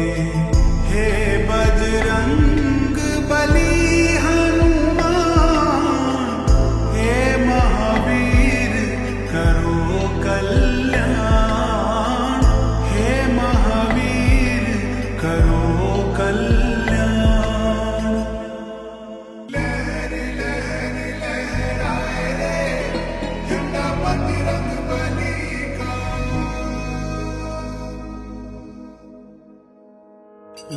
हे बजरंग बली हनुमान, हे महावीर करो कल्याण, हे महावीर करो कल्याण। लहर लहर लहराए रे झंडा बजरंग बली का।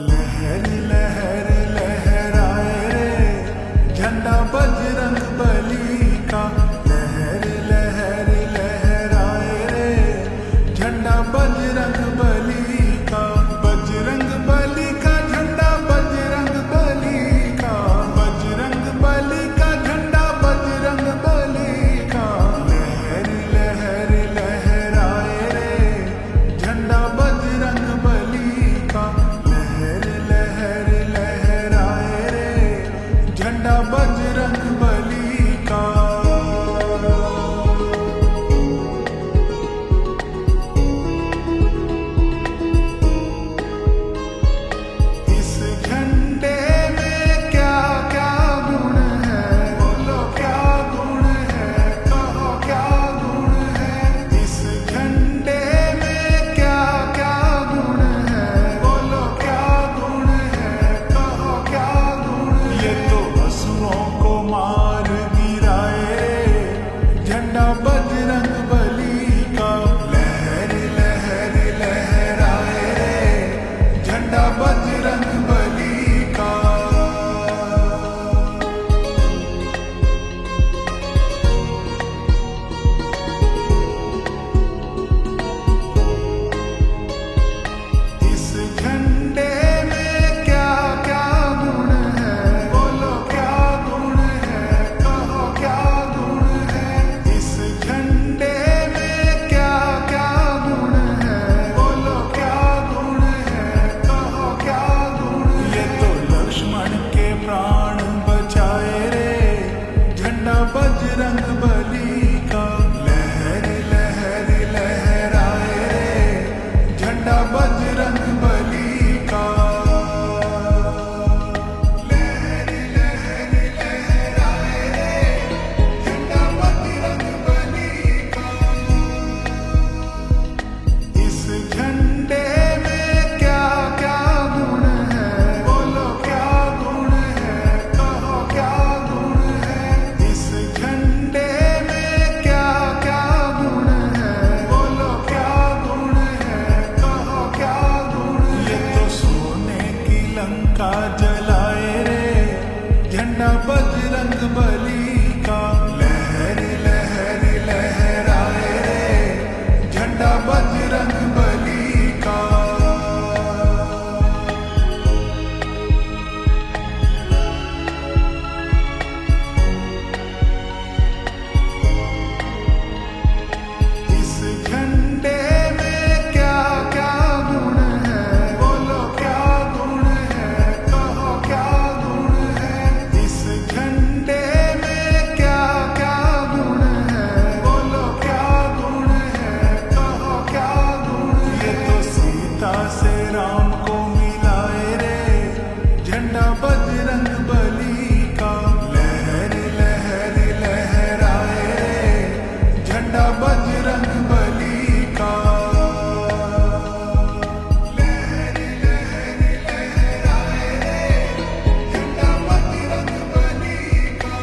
लहर लहर लहराए रे झंडा बजरंग बली का। लहर लहर लहराए रे झंडा बजरंग बली का। बजरंग बली का झंडा बजरंग बली का। बजरंग बली का झंडा बजरंग बली का। लहर लहर लहराए रे झंडा बजरंग बली का। लहर लहर लहराए रे झंडा बजरंग बली का। इस झंडे में क्या क्या गुण है, बोलो क्या गुण है, कहो क्या गुण है। इस झंडे में क्या क्या गुण है, बोलो क्या गुण है, कहो क्या गुण है। ये तो असुरों को मार गिराए रे झंडा बजरंग बली का। लहर लहर लहराए रे झंडा बजरंग बली का। इस झंडे में क्या क्या गुण है, बोलो क्या गुण है, कहो क्या गुण है। इस झंडे में क्या क्या गुण है, बोलो क्या गुण है, कहो क्या गुण है। ये तो लक्ष्मण के प्राण बचाए रे झंडा बजरंग बली का। लहर लहर लहराए रे झंडा बजरंग बली का। लहर लहर लहराए रे झंडा बजरंग बली का। इस झंडे में क्या क्या गुण है, बोलो क्या गुण है, कहो क्या गुण है। इस झंडे में क्या क्या गुण है, बोलो क्या गुण है, कहो क्या गुण है। ये तो सोने की लंका जलाए रे झंडा बजरंग बली का। लहर लहर लहराए रे झंडा बजरंग बली का। इस झंडे में क्या क्या गुण है, बोलो क्या गुण है, कहो क्या गुण है। इस झंडे में क्या क्या गुण है, बोलो क्या गुण है, कहो क्या गुण है। ये तो सीता से राम को मिलाए रे झंडा बजरंग बली का। लहर लहर लहराए रे झंडा बजरंग बली का। लहर लहर लहराए रे झंडा बजरंग बली का।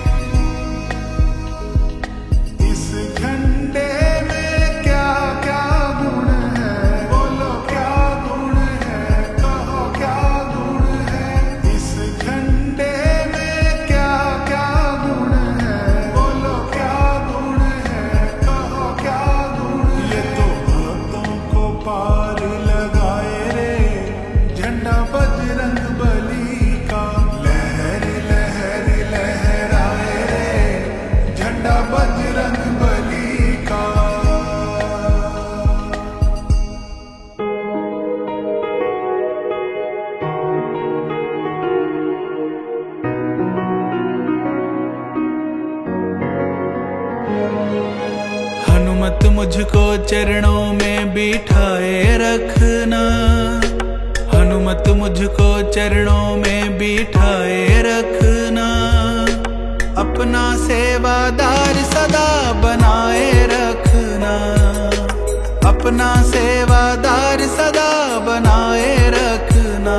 इस झंडे में क्या क्या गुण है, बोलो क्या गुण है, कहो क्या गुण है। इस झंडे में क्या क्या गुण है, बोलो क्या गुण है, कहो क्या गुण है। ये तो भक्तों को पार लगाए रे झंडा बजरंग बली का। लहर लहर लहराए रे झंडा बजरंग बली का। हनुमत मुझको चरणों में बिठाए रखना, हनुमत हनुमत मुझको चरणों में बिठाए रखना, अपना सेवादार सदा बनाए रखना, अपना सेवादार सदा बनाए रखना।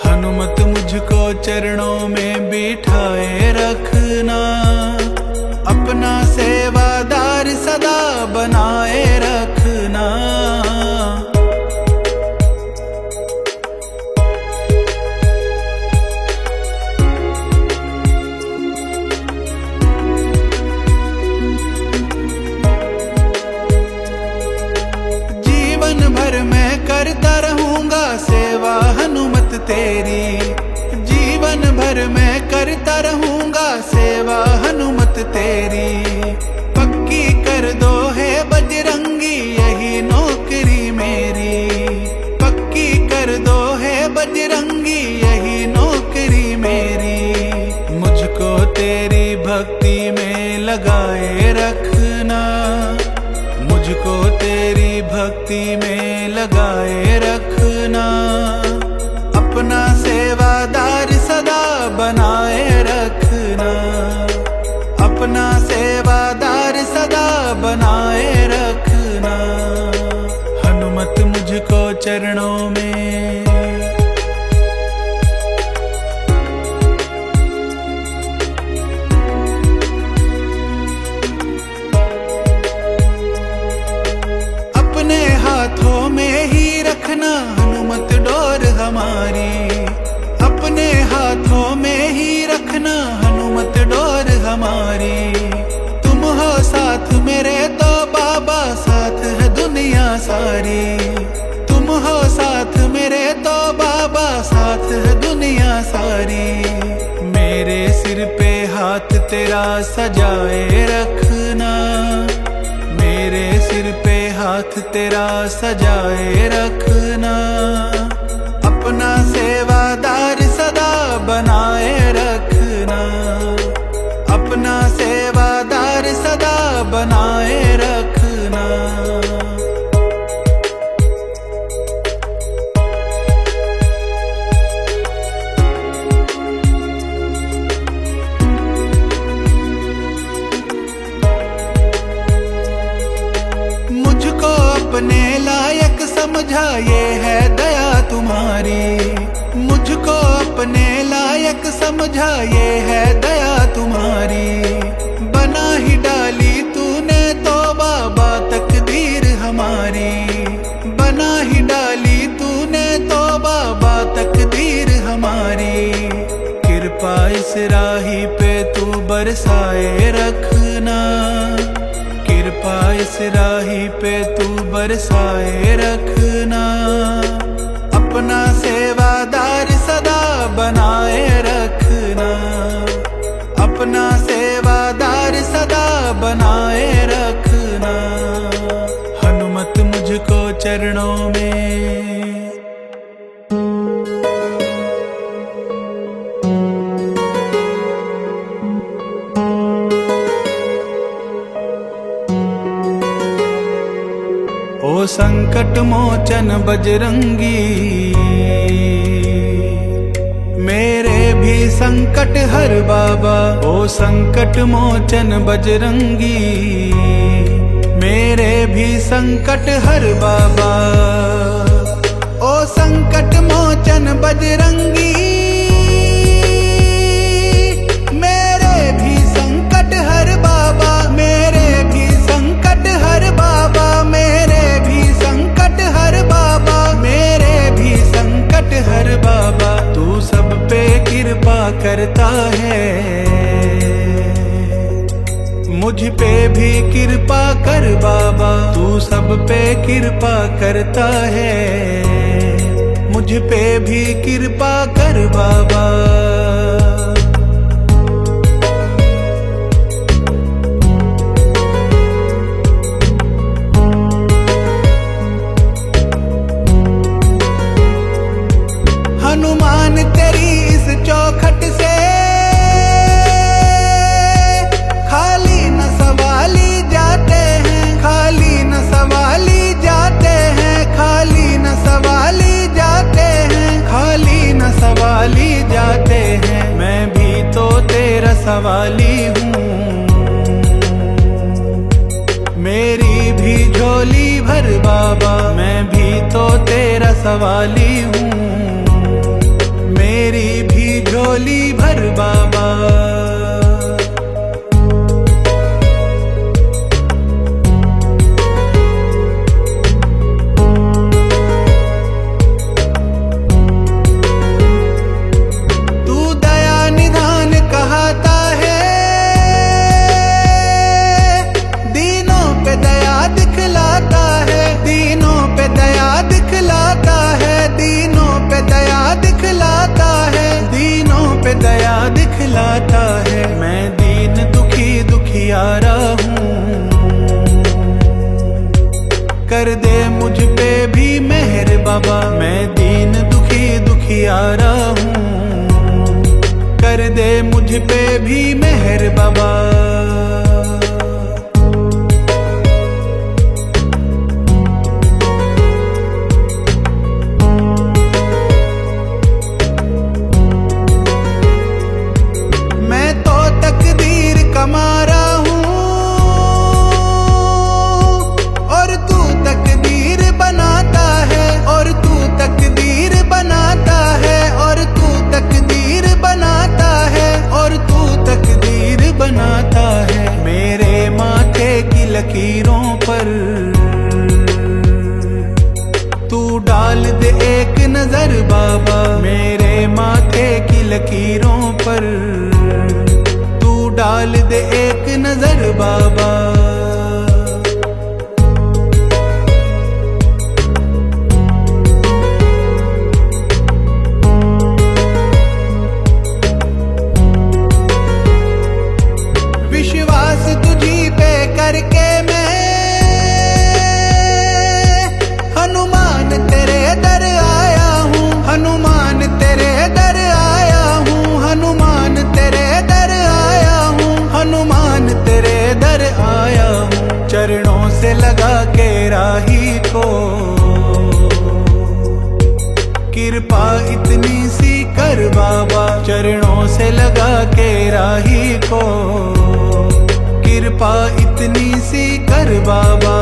हनुमत मुझको चरणों में बिठाए रखना, अपना सेवादार सदा बनाए रखना। जीवन भर मैं करता रहूंगा सेवा हनुमत तेरी, जीवन भर मैं करता रहूंगा सेवा हनुमत तेरी। पक्की कर दो है बजरंगी यही नौकरी मेरी, पक्की कर दो है बजरंगी यही नौकरी मेरी। मुझको तेरी भक्ति में लगाए रखना, मुझको तेरी भक्ति में लगाए रखना, अपना सेवादार सदा बनाए रखना, अपना सेवादार सदा बनाए रखना। हनुमत मुझको चरणों में अपने हाथों में ही रखना हनुमत डोर हमारी, अपने हाथों में ही रखना हनुमत डोर हमारी। तुम हो साथ मेरे तो बाबा साथ है दुनिया सारी, तुम हो साथ मेरे तो बाबा साथ है दुनिया सारी। मेरे सिर पे हाथ तेरा सजाए रखना, मेरे सिर पे हाथ तेरा सजाए रखना, अपना सेवादार सदा बनाए रखना, अपना सेवादार सदा बनाए रखना। मुझको अपने लायक समझा ये है दया तुम्हारी, मुझको अपने लायक समझा ये है दया तुम्हारी। बना ही डाली तूने तो बाबा तकदीर हमारी, बना ही डाली तूने तो बाबा तकदीर हमारी। कृपा इस राही पे तू बरसाए रखना, कृपा इस राही पे तू बरसाए रखना, अपना सेवादार सदा बनाए रखना, अपना सेवादार सदा बनाए रखना। हनुमत मुझको चरणों में ओ संकट मोचन बजरंगी, मेरे भी संकट हर बाबा। ओ संकट मोचन बजरंगी, मेरे भी संकट हर बाबा। ओ संकट मोचन बजरंगी, मेरे भी संकट हर बाबा, मेरे भी संकट हर बाबा, मेरे भी संकट हर बाबा, मेरे भी संकट हर बाबा। तू सब पे कृपा करता है, मुझ पे भी कृपा कर बाबा। तू सब पे कृपा करता है, मुझ पे भी कृपा कर बाबा। हनुमान तेरी इस चौखट से खाली न सवाली जाते हैं, खाली न सवाली जाते हैं, खाली न सवाली जाते सवाली हूँ। मेरी भी झोली भर बाबा, मैं भी तो तेरा सवाली हूँ। मेरी भी झोली भर बाबा। दया दिखलाता है, मैं दीन दुखी दुखियारा हूँ। कर दे मुझ पे भी मेहर बाबा, मैं दीन दुखी दुखियारा हूँ। कर दे मुझ पे भी मेहर बाबा। कमारा हूँ और तू तकदीर बनाता है, और तू तकदीर बनाता है, और तू तकदीर बनाता है, और तू तकदीर बनाता है। मेरे माथे की लकीरों पर तू डाल दे एक नजर बाबा। मेरे माथे की लकीरों पर डाल दे एक नजर बाबा। विश्वास तुझी पे करके मैं हनुमान तेरे दर आया हूँ। हनुमान तेरे दर आया हूँ। हनुमान तेरे दर आया हूँ। हनुमान तेरे दर आया हूँ। चरणों से लगा के राही को कृपा इतनी सी कर बाबा। चरणों से लगा के राही को कृपा इतनी सी कर बाबा।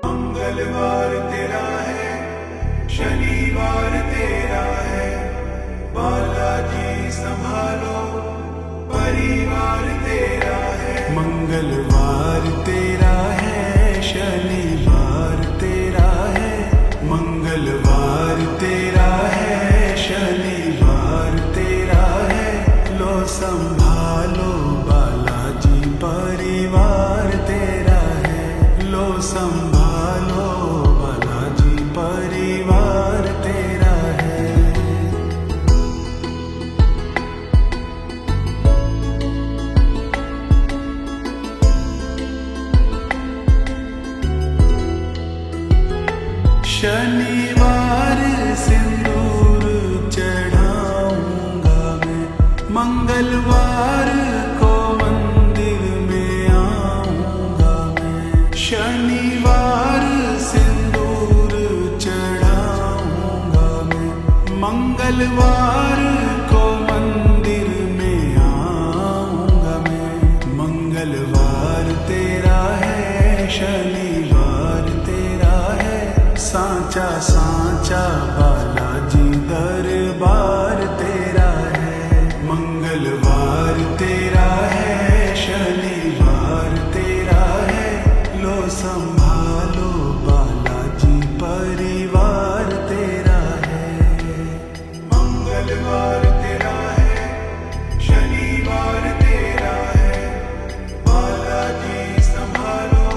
मंगलवार तेरा है, शनिवार तेरा है, बालाजी संभालो परिवार तेरा है। मंगलवार तेरा है, शनिवार तेरा है, मंगलवार तेरा है, शनिवार तेरा है। लो संभालो बालाजी परिवार तेरा है। लो संभालो बालाजी परिवार तेरा है। शनिवार सिंदूर चढ़ाऊंगा मैं, मंगलवार को मंदिर में आऊंगा मैं। शनिवार सिंदूर चढ़ाऊंगा मैं, मंगलवार को मंदिर में आऊंगा मैं। मंगलवार तेरा है, शनिवार तेरा है, सांचा सांचा बालाजी दरबार तेरा है। मंगलवार तेरा है, शनिवार तेरा है। लो संभालो बालाजी परिवार तेरा है। मंगलवार तेरा है, शनिवार तेरा है, बालाजी संभालो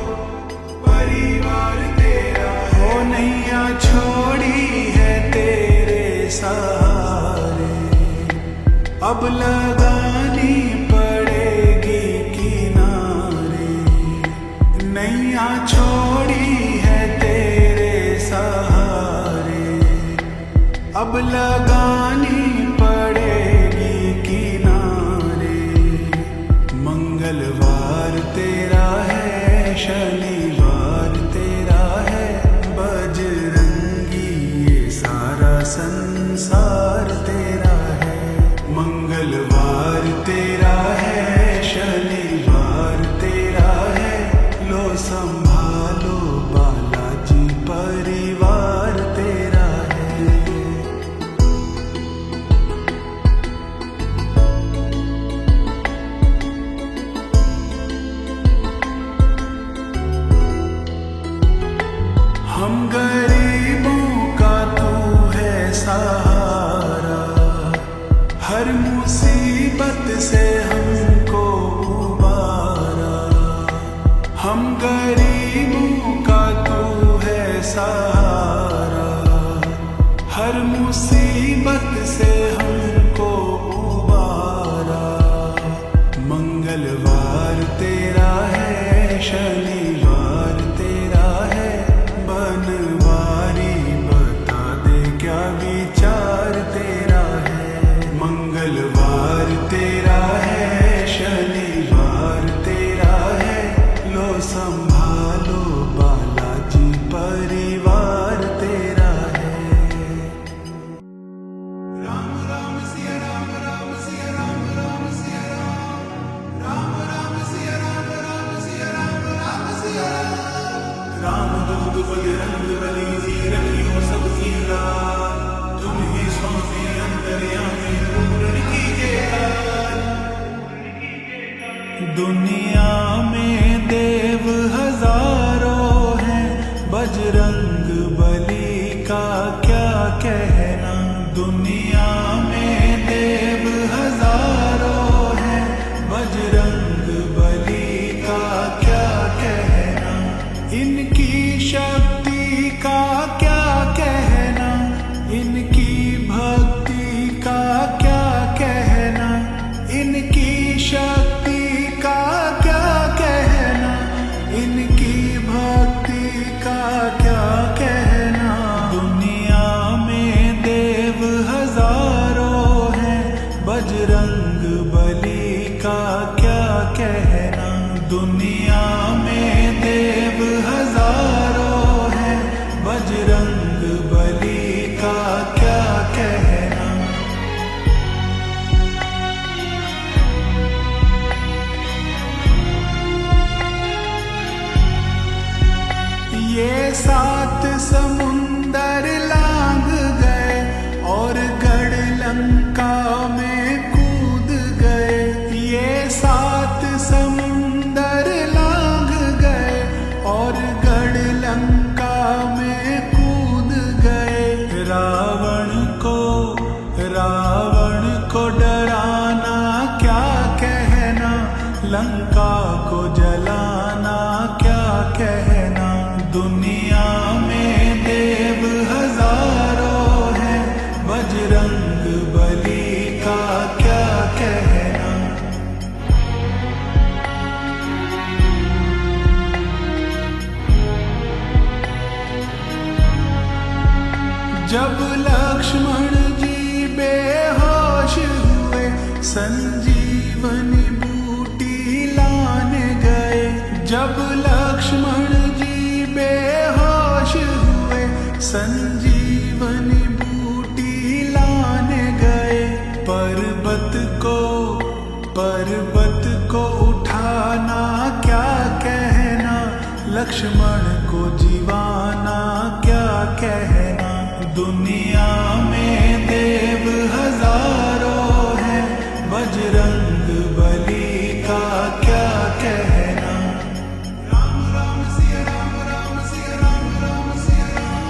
परिवार तेरा है। हो नैया छोड़ी है तेरे सहारे, अब लगानी पड़ेगी किनारे। नैया छोड़ी है तेरे सहारे, अब लगानी पड़ेगी किनारे। हर मुसीबत से हमको उबारा, हम गरीबों का तू है सहारा। हर मुसीबत से हमको उबारा, मंगलवार तेरा है, शनिवार तेरा है, बनवारी बता दे क्या विचार तेरा है। मंगलवार तेरा है, शनिवार तेरा है, लो संभालो बालाजी परिवार तेरा है। राम राम सिया राम, राम सिया राम, राम सिया राम, राम राम सिया राम, राम सिया राम, राम सिया राम। राम दूत बजरंग बली जी रखियो सबकी लाज, तुम ही स्वामी अंतर्यामी पूर्ण कीजिए। दुनिया में देव हजारों हैं, बजरंग बली का क्या कहना। दुनिया में देव हजारों हैं, बजरंग बली का क्या कहना। इनकी शक्ति का क्या कहना, इनकी भक्ति का क्या कहना। इनकी शक्ति का क्या कहना, इनकी भक्ति का क्या कहना। दुनिया में देव हजारों हैं, बजरंग बली का क्या कहना। दुनिया में देव हजारों हैं, बजरंग बली का क्या कहना। ये 7 समुंदर लांग गए और गढ़ लंका में कूद गए। ये 7 समुंदर लांग गए और गढ़ लंका में कूद गए। रावण को डराना क्या कहना, लंका को जलाना क्या कहना। दुनिया में देव हजारों हैं, बजरंग बली का क्या कहना। जब लक्ष्मण जी बेहोश हुए, संजीवनी बूटी लाने गए। जब लक्ष्मण जी बेहोश हुए, संजीवनी बूटी लाने गए। पर्वत को उठाना क्या कहना, लक्ष्मण को जीवाना क्या कहना। दुनिया में देव हजारों हैं, बजरंग बली का क्या कहना। राम राम सिया राम, राम सिया राम, राम सिया राम,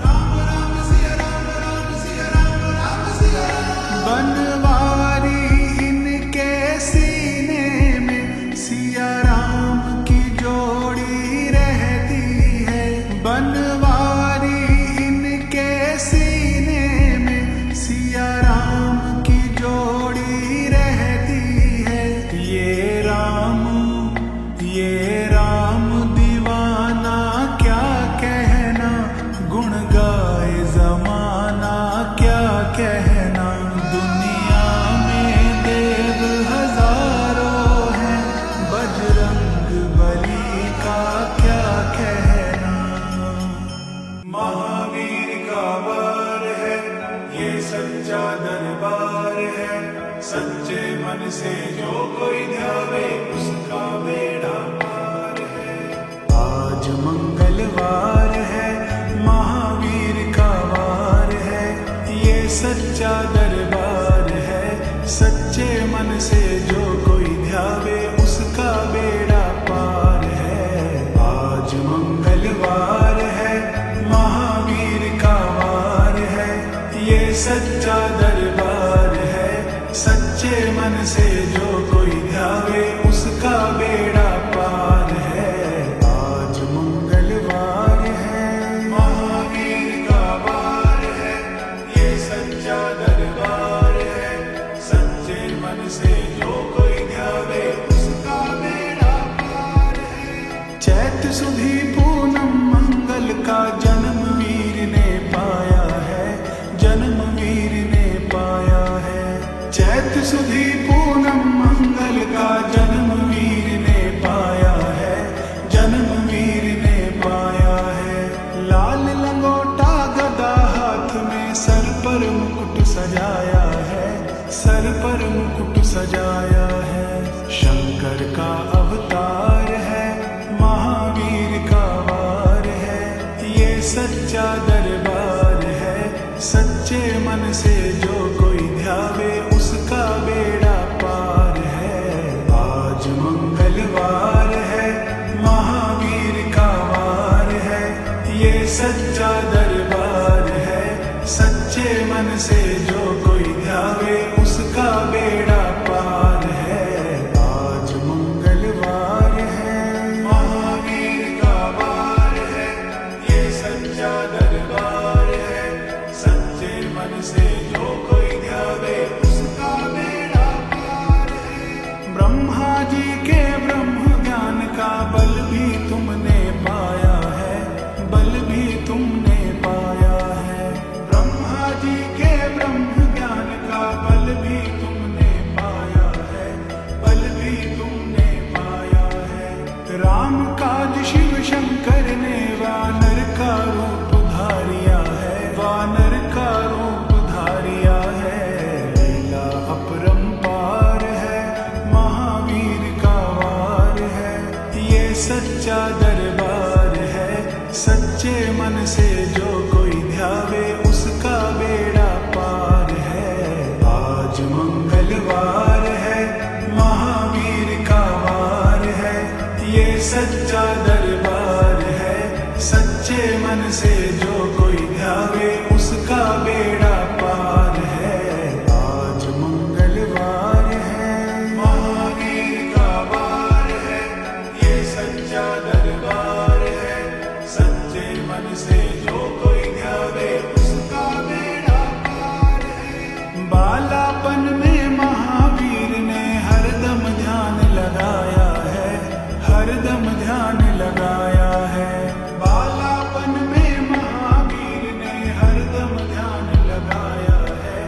राम राम सिया राम, राम सिया राम, राम सिया राम। बनवारी इनके सीने में सिया राम की जोड़ी रहती है। बनवारी इनके सीने में सिया राम की जोड़ी रहती है। ये राम दीवाना क्या कहना, गुण गाए जमाना क्या कहना। दुनिया में देव हजारों हैं, बजरंग बली का क्या कहना। महावीर का वार है, ये सच्चा दरबार है। सच्चे मन से जो कोई ध्यावे, उसका बेड़ा पार है। आज मंगलवार है, महावीर का वार है। ये सच्चा दरबार है, सच्चे मन से जो कोई ध्यावे, उसका बेड़ा पार है। आज मंगलवार है, महावीर का वार है। ये सच्चा दरबार है, मन से जो कोई ध्यावे उसका बेड़ा पार है। आज मंगलवार है, महावीर का वार है, ये सच्चा दरबार है। सच्चे मन से जो कोई ध्यावे उसका बेड़ा पार है। चैत सुधी पूनम मंगल का जन्म वीर ने पाया है, जन्म वीर ने पाया है। चैत सुधी पूनम मंगल का जन्म वीर ने पाया है, जन्म वीर ने पाया है। लाल लंगोटा गदा हाथ में, सर पर मुकुट सजाया है, सर पर मुकुट सजाया है। शंकर का अवतार है, महावीर का वार है, ये सच्चा दरबार है। सच्चे मन से जो कोई ध्यावे उसका बेड़ा पार है। आज मंगलवार है, महावीर का वार है, ये सच्चा दरबार है। सच्चे मन से जो कोई ध्यावे उसका बेड़ा पार है। आज मंगलवार है, महावीर का वार है, ये सच्चा दरबार है। सच्चे मन से जो कोई ध्यावे उसका बेड़ा पार है। ब्रह्मा जी के ब्रह्म ज्ञान का बल भी तुमने पाया है, बल भी तुमने पाया है। ब्रह्मा जी के ब्रह्म ज्ञान का बल भी तुमने पाया है, बल भी तुमने पाया है। राम काज शिव शंकर ने वानर का रूप धारिया है, वानर का रूप धारिया है। लीला अपरंपार है, महावीर का वार है, ये सच्चा दरबार है। सच्चे मन से जो कोई ध्यावे उसका बेड़ा पार है। आज मंगलवार है, महावीर का वार है, ये सच्चा दरबार है। सच्चे मन से जो कोई ध्यावे उसका बेड़ा पार है। आज मंगलवार है, महावीर का वार है, ये सच्चा दरबार है। सच्चे मन से जो कोई ध्यावे उसका बेड़ा पार है। बालापन में महावीर ने हरदम ध्यान लगाया है, हरदम ध्यान लगाया है। बालापन में महावीर ने हरदम ध्यान लगाया है,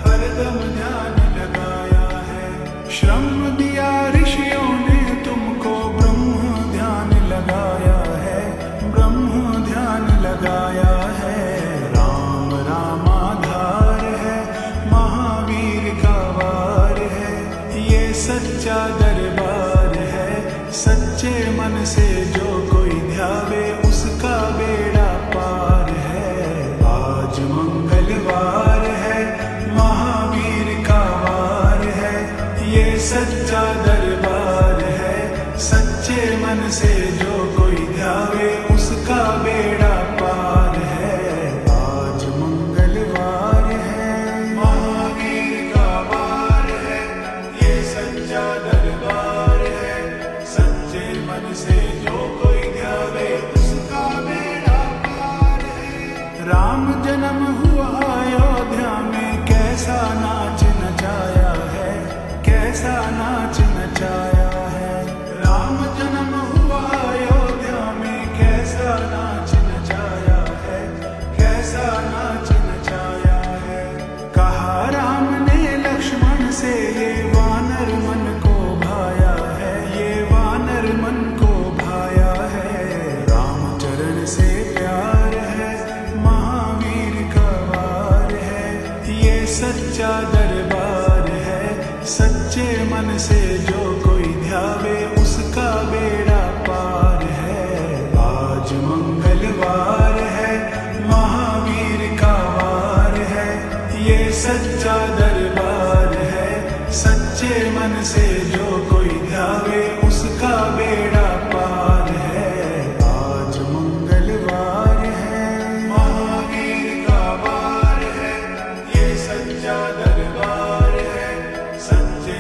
हरदम ध्यान लगाया है। श्रम दिया ऋषियों ने तुमको, ब्रह्म ध्यान लगाया है, ब्रह्म ध्यान लगाया है। राम रामाधार है, महावीर का वार है, ये सच्चा दरबार है। सच्चे मन से जो कोई ध्यावे उसका बेड़ा पार है। आज मंगलवार है, महावीर का वार है, ये सच्चा दरबार है। सच्चे मन से जो कोई ध्यावे उसका बेड़ा पार है। आज मंगलवार है, महावीर का वार है, ये सच्चा दरबार है। सच्चे मन से जो कोई ध्यावे उसका बेड़ा पार है। राम जन्म हुआ अयोध्या में, कैसा नाच नचाया है, कैसा नाच नचाया है। राम जन्म हुआ अयोध्या में, कैसा नाच नचाया है, कैसा नाच नचाया है। कहा राम ने लक्ष्मण से, ये वानर मन को भाया है, ये वानर मन को भाया है। रामचरण से प्यार है, महावीर का वार है, ये सच्चा दरबार है। सच्चे मन से जो कोई ध्यावे उसका बेड़ा पार है। आज मंगलवार है, महावीर का वार है, ये सच्चा दरबार है। सच्चे मन से जो कोई ध्यावे उसका बेड़ा पार है। आज मंगलवार है, महावीर का वार है, ये सच्चा दरबार है। सच्चे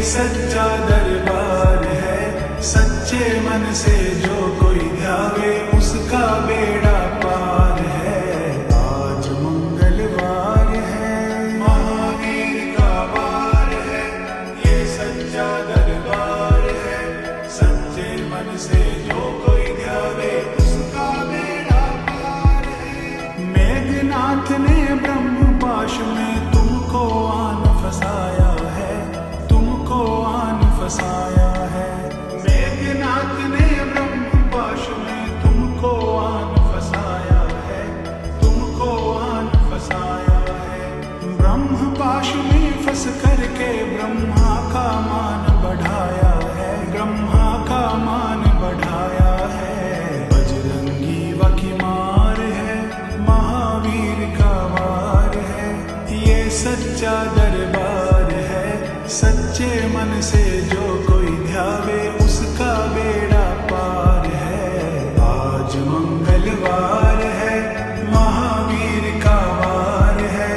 सच्चा दरबार है, सच्चे मन से जो कोई ध्यावे उसका बेड़ा पार है। आज मंगलवार है, महावीर का वार है, ये सच्चा दरबार है, सच्चे मन से जो कोई ध्यावे उसका बेड़ा पार है। मेघनाथ ने ब्रह्म पाश में तुमको आन फसाया है, तुमको आन फसाया है। मेघनाथ ने ब्रह्म पाश में तुमको आन फसाया है, तुमको आन फसाया है। ब्रह्म पाश में फंस करके ब्रह्मा का मान बढ़ाया है, ब्रह्मा का मान बढ़ाया है। बजरंगी वकी मार है, महावीर का वार है, ये सच्चा दरबार है, सच्चे मन से जो कोई ध्यावे उसका बेड़ा पार है। आज मंगलवार है, महावीर का वार है,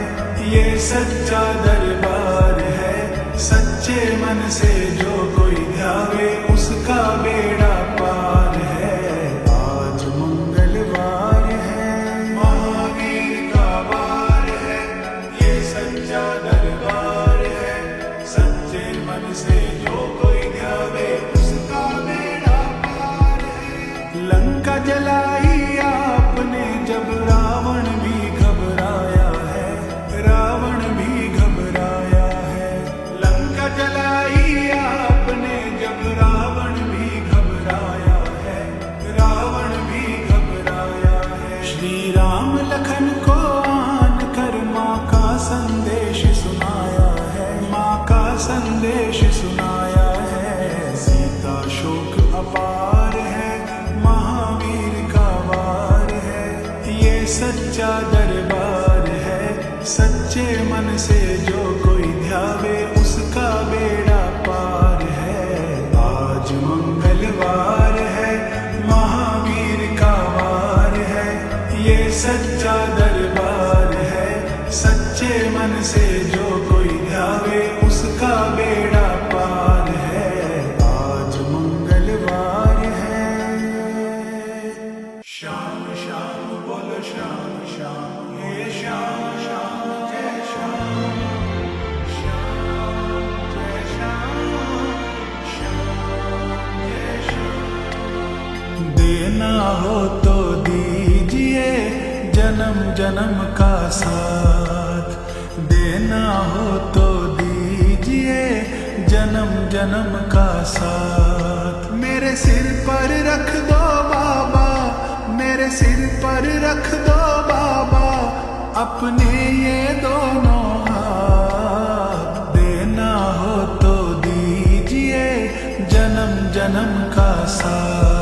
ये सच्चा दरबार है, सच्चे मन से जो कोई ध्यावे उसका बेड़ा पार है। आज मंगलवार है, महावीर का वार है, ये सच्चा दरबार है, सच्चे मन से जो कोई ध्यावे उसका बेड़ा पार है। लंका जलाई आपने जब रावण भी घबराया है, रावण भी घबराया है। लंका जलाई आपने जब रावण भी घबराया है, रावण भी घबराया है। श्री राम लखन को आन कर माँ का संदेश सुनाया है, माँ का संदेश सुनाया है। सीता शोक अपार है, महावीर का वार है, ये सच्चा दरबार है, सच्चे मन से जो कोई ध्यावे उसका बेड़ा पार है। आज मंगलवार है, महावीर का वार है, ये सच्चा दरबार है, सच्चे मन से जो कोई ध्यावे उसका बेड़ा पार है। आज मंगलवार है। श्याम श्याम बोलो श्याम श्याम, हे श्याम श्याम जय श्याम, श्याम जय श्याम, श्याम जय श्याम। देना हो तो दीजिए जन्म जन्म का साथ, देना हो तो दीजिए जन्म जन्म का साथ। मेरे सिर पर रख दो बाबा, मेरे सिर पर रख दो बाबा, अपने ये दोनों हाथ। देना हो तो दीजिए जन्म जन्म का साथ।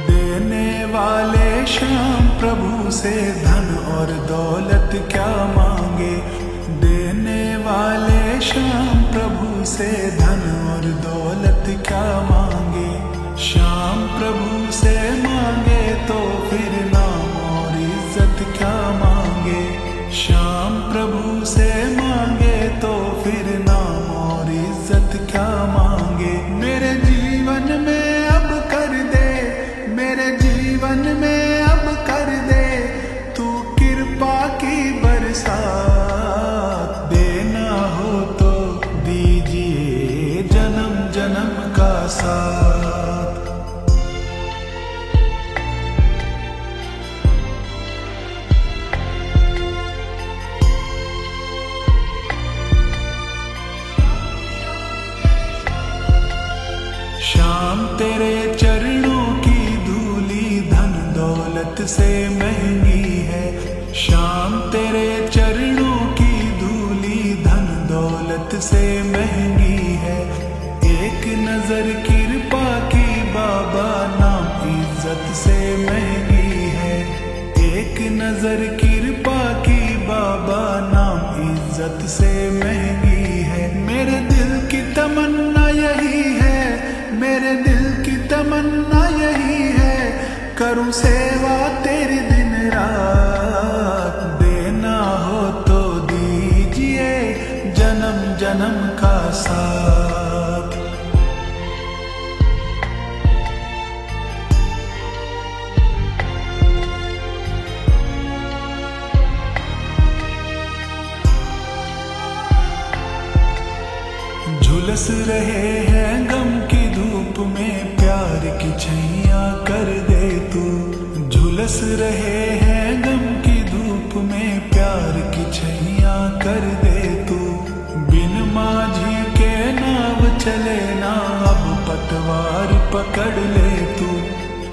देने वाले श्याम प्रभु से धन और दौलत क्या मांगे, देने वाले श्याम प्रभु से धन और दौलत क्या मांगे। श्याम प्रभु से मांगे तो फिर नाम और इज्जत क्या मांगे, श्याम प्रभु से मांगे तो फिर नाम और इज्जत क्या मांगे। मेरे जीवन में अब कर दे, मेरे जीवन में अब कर दे तू कृपा की बरसात। देना हो तो दीजिए जन्म जन्म का साथ। श्याम तेरे चरणों की धूली धन दौलत से महंगी है, श्याम तेरे चरणों की धूली धन दौलत से महंगी है। एक नजर कृपा की बाबा नाम इज्जत से महंगी है, एक नजर कृपा की बाबा नाम इज्जत से महंगी है। मेरे दिल की तमन्ना यही है झुलस रहे हैं गम की धूप में, प्यार की छैया कर दे तू। झुलस रहे हैं गम की धूप में, प्यार की छैया कर दे तू। बिन माझी के नाव चले ना, अब पतवार पकड़ ले तू।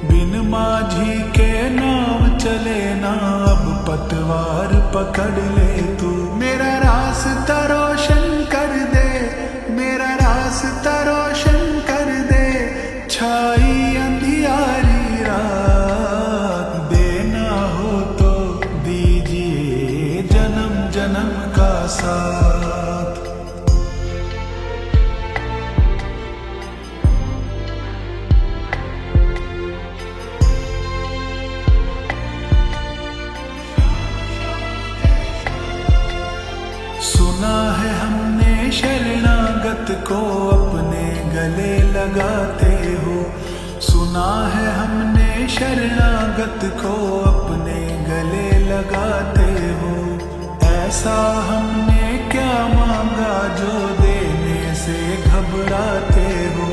बिन माझी के नाव चले ना, अब पतवार पकड़ ले तू। मेरा रास्ता रोशन कर दे, मेरा रास्ता रोशन कर दे। छाई अंधियारी रात, देना हो तो दीजिए जन्म जन्म का साथ। सुना है हमने शरणागत को अपने गले लगाते हो। सुना है हमने शरणागत को अपने गले लगाते हो। ऐसा हमने क्या मांगा जो देने से घबराते हो।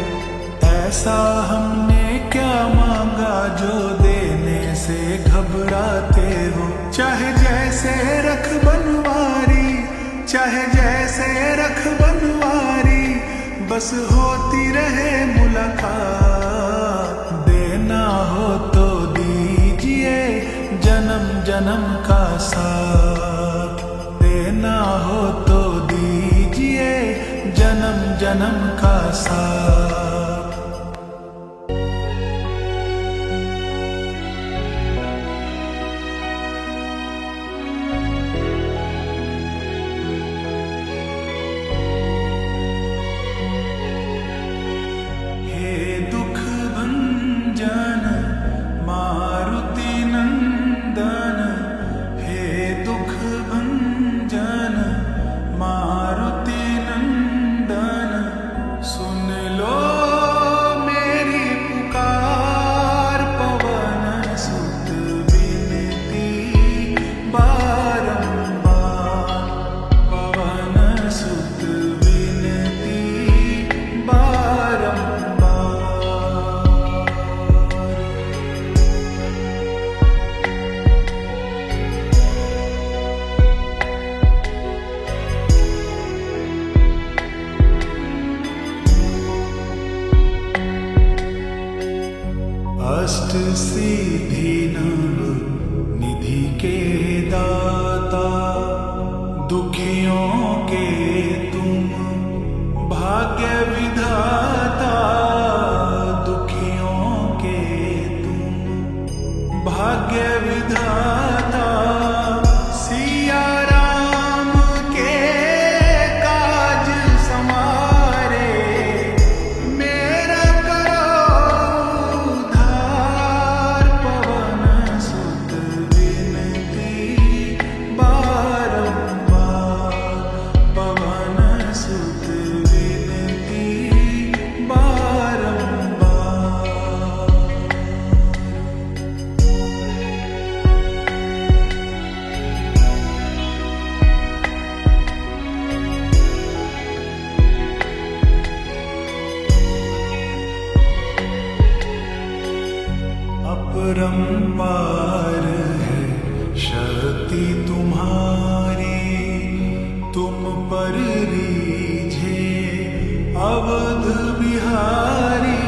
ऐसा हमने क्या मांगा जो देने से घबराते हो। चाहे जैसे रख बनवारी, चाहे जैसे रख बनवारी, बस होती रहे मुलाकात। देना हो तो दीजिए जन्म जन्म का साथ। देना हो तो दीजिए जन्म जन्म का साथ। अष्ट सिद्धि नव निधि के दाता, दुखियों के तुम भाग्य विधाता। दुखियों के तुम भाग्य विधाता। सिया राम के काज समारे, मेरा करो उद्धार। पवन सुत विनती बारंबार, पवन सुत विनती बारंबार। अपरंपार है शक्ति तुम्हारी, तुम पर रीझे अवध बिहारी।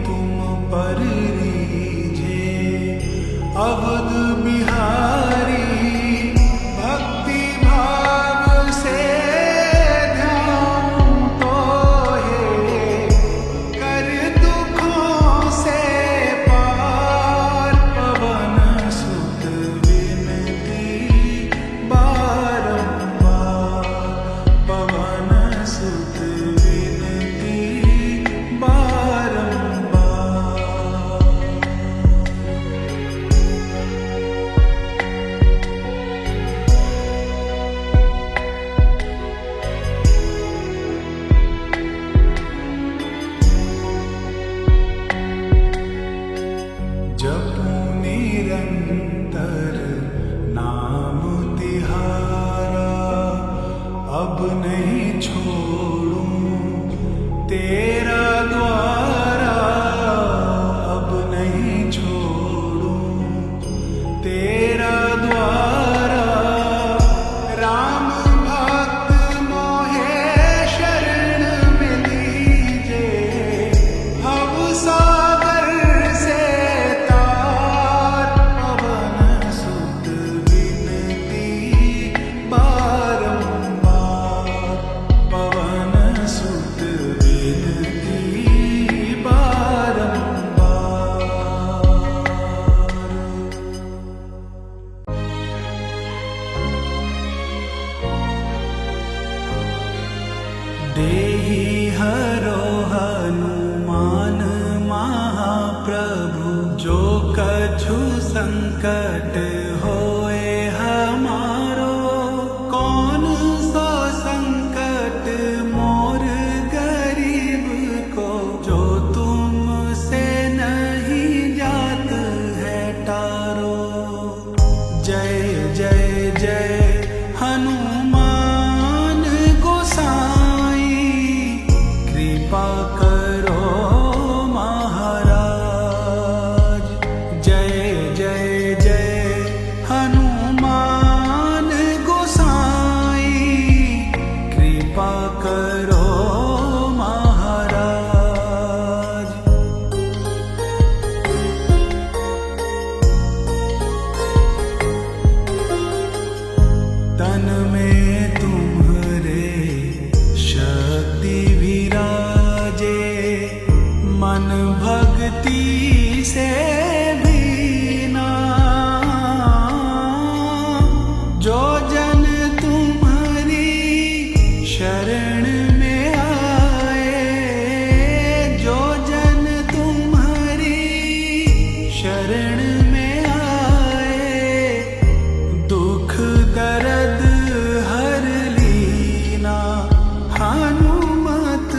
तुम पर रीझे अवध बिहारी। भक्ति भाव से ध्यान तो है, कर दुखों से पार। पवन सुत विनती बारंबार, पवन सुत विनती बारंबार। जपू निरंतर नाम तिहारा, अब नहीं छोड़ूं तेरा द्वारा अब नहीं छोड़ूं, तेरा द्वारा राम भक्त मोहे शरण में लीजे। भव सागर से तार पवन सुत विनती बारंबार, पवन सुत विनती बारंबार। देहि हरो हनुमान महाप्रभु, जो कछु संकट होए हमारो। कौन सो संकट मोर गरीब को, जो तुमसे नहीं जात है टारो। जय जय जय हनुमान गोसाई, कृपा करो महाराज। जय जय जय हनुमान गोसाई, कृपा करो महाराज। तन में तुम्हारे शक्ति विराजे, मन भक्ति से भीना। जो जन तुम्हारी शरण में आए, जो जन तुम्हारी शरण में आए, दुख दर्द हर लीना। हनुमत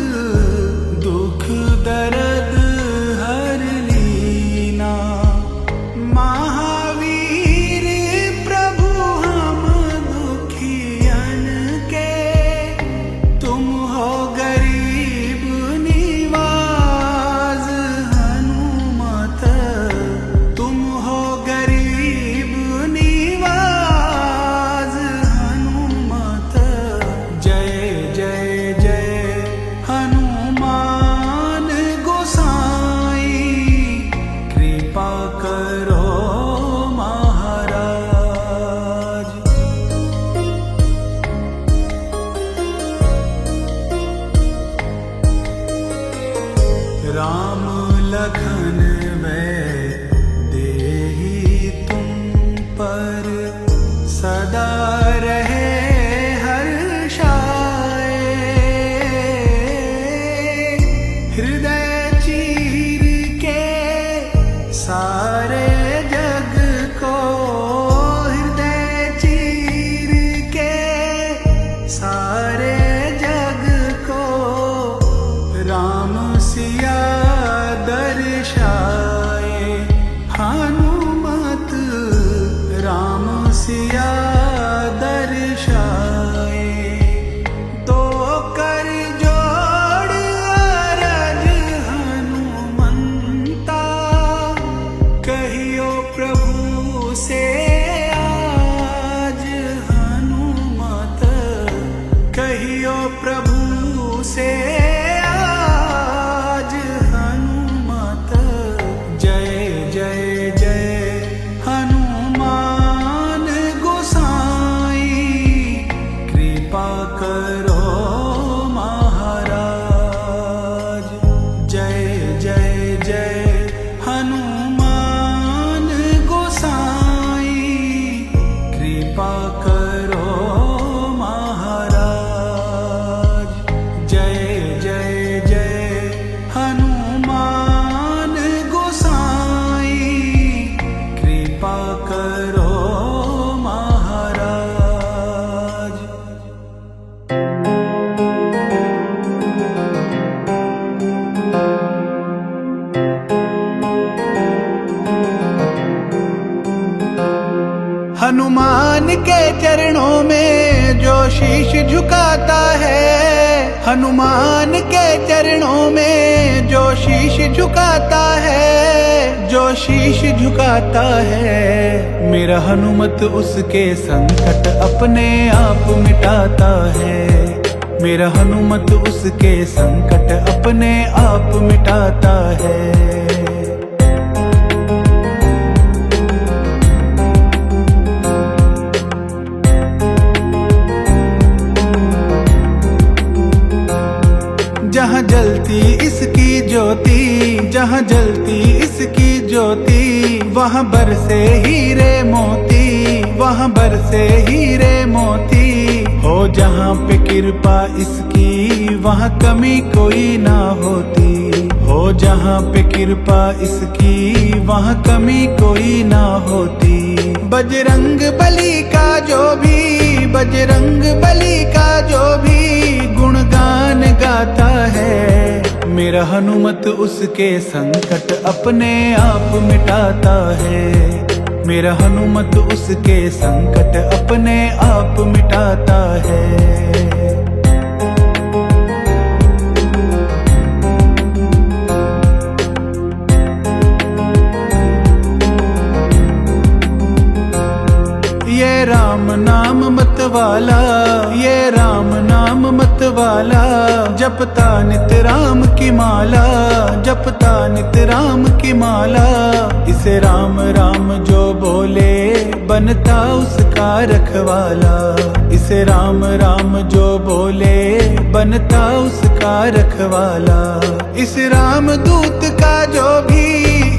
दुख दर्द हर लीना। महावीर प्रभु हम दुखियन के, तुम हो गरीब निवाज। हनुमत तुम हो गरीब निवाज। हनुमत जय जय जय हनुमान गोसाई, कृपा करो महाराज। राम लखन वै देहि तुम पर, सदा रहे हर्षाए। हृदय चीर के सारे जग को, हृदय चीर के सारे जग को, राम सिया दर्शाए। हनुमत राम सिया दर्शाए। दो कर जोड़ अरज हनुमंता, कहियो प्रभु से आज। हनुमत कहियो प्रभु से आज। हनुमत जय जय जय हनुमान गोसाई, कृपा करो महाराज। जय जय जय हनुमान गोसाई, कृपा करो महाराज। जय जय जय हनुमान गोसाई, कृपा करो महाराज। हनुमान के चरणों में में जो शीश झुकाता है, हनुमान के चरणों में जो शीश झुकाता है, जो शीश झुकाता है, मेरा हनुमत उसके संकट अपने आप मिटाता है। मेरा हनुमत उसके संकट अपने आप मिटाता है। जहाँ जलती इसकी ज्योति, जहाँ जलती इसकी ज्योति, वहाँ बरसे हीरे मोती, वहाँ बरसे हीरे मोती। हो जहाँ पे कृपा इसकी, वहाँ कमी कोई ना होती। हो जहाँ पे कृपा इसकी, वहाँ कमी कोई ना होती। बजरंग बली का जो भी, बजरंग बली का जो भी गुणगान गाता है, मेरा हनुमत उसके संकट अपने आप मिटाता है। मेरा हनुमत उसके संकट अपने आप मिटाता है। ये राम नाम मत वाला, ये राम नाम मत वाला, जपता नित राम की माला, जपता नित राम की माला। इसे राम राम जो बोले, बनता उसका रखवाला। इसे राम राम जो बोले, बनता उसका रखवाला। इस राम दूत का जो भी,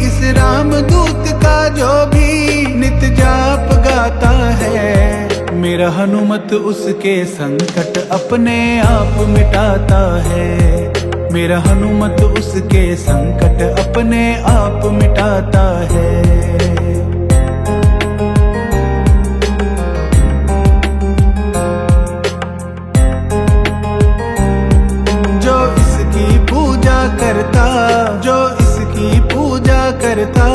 इस राम दूत का जो भी नित जाप गाता है, मेरा हनुमत उसके संकट अपने आप मिटाता है। मेरा हनुमत उसके संकट अपने आप मिटाता है। जो इसकी पूजा करता, जो इसकी पूजा करता,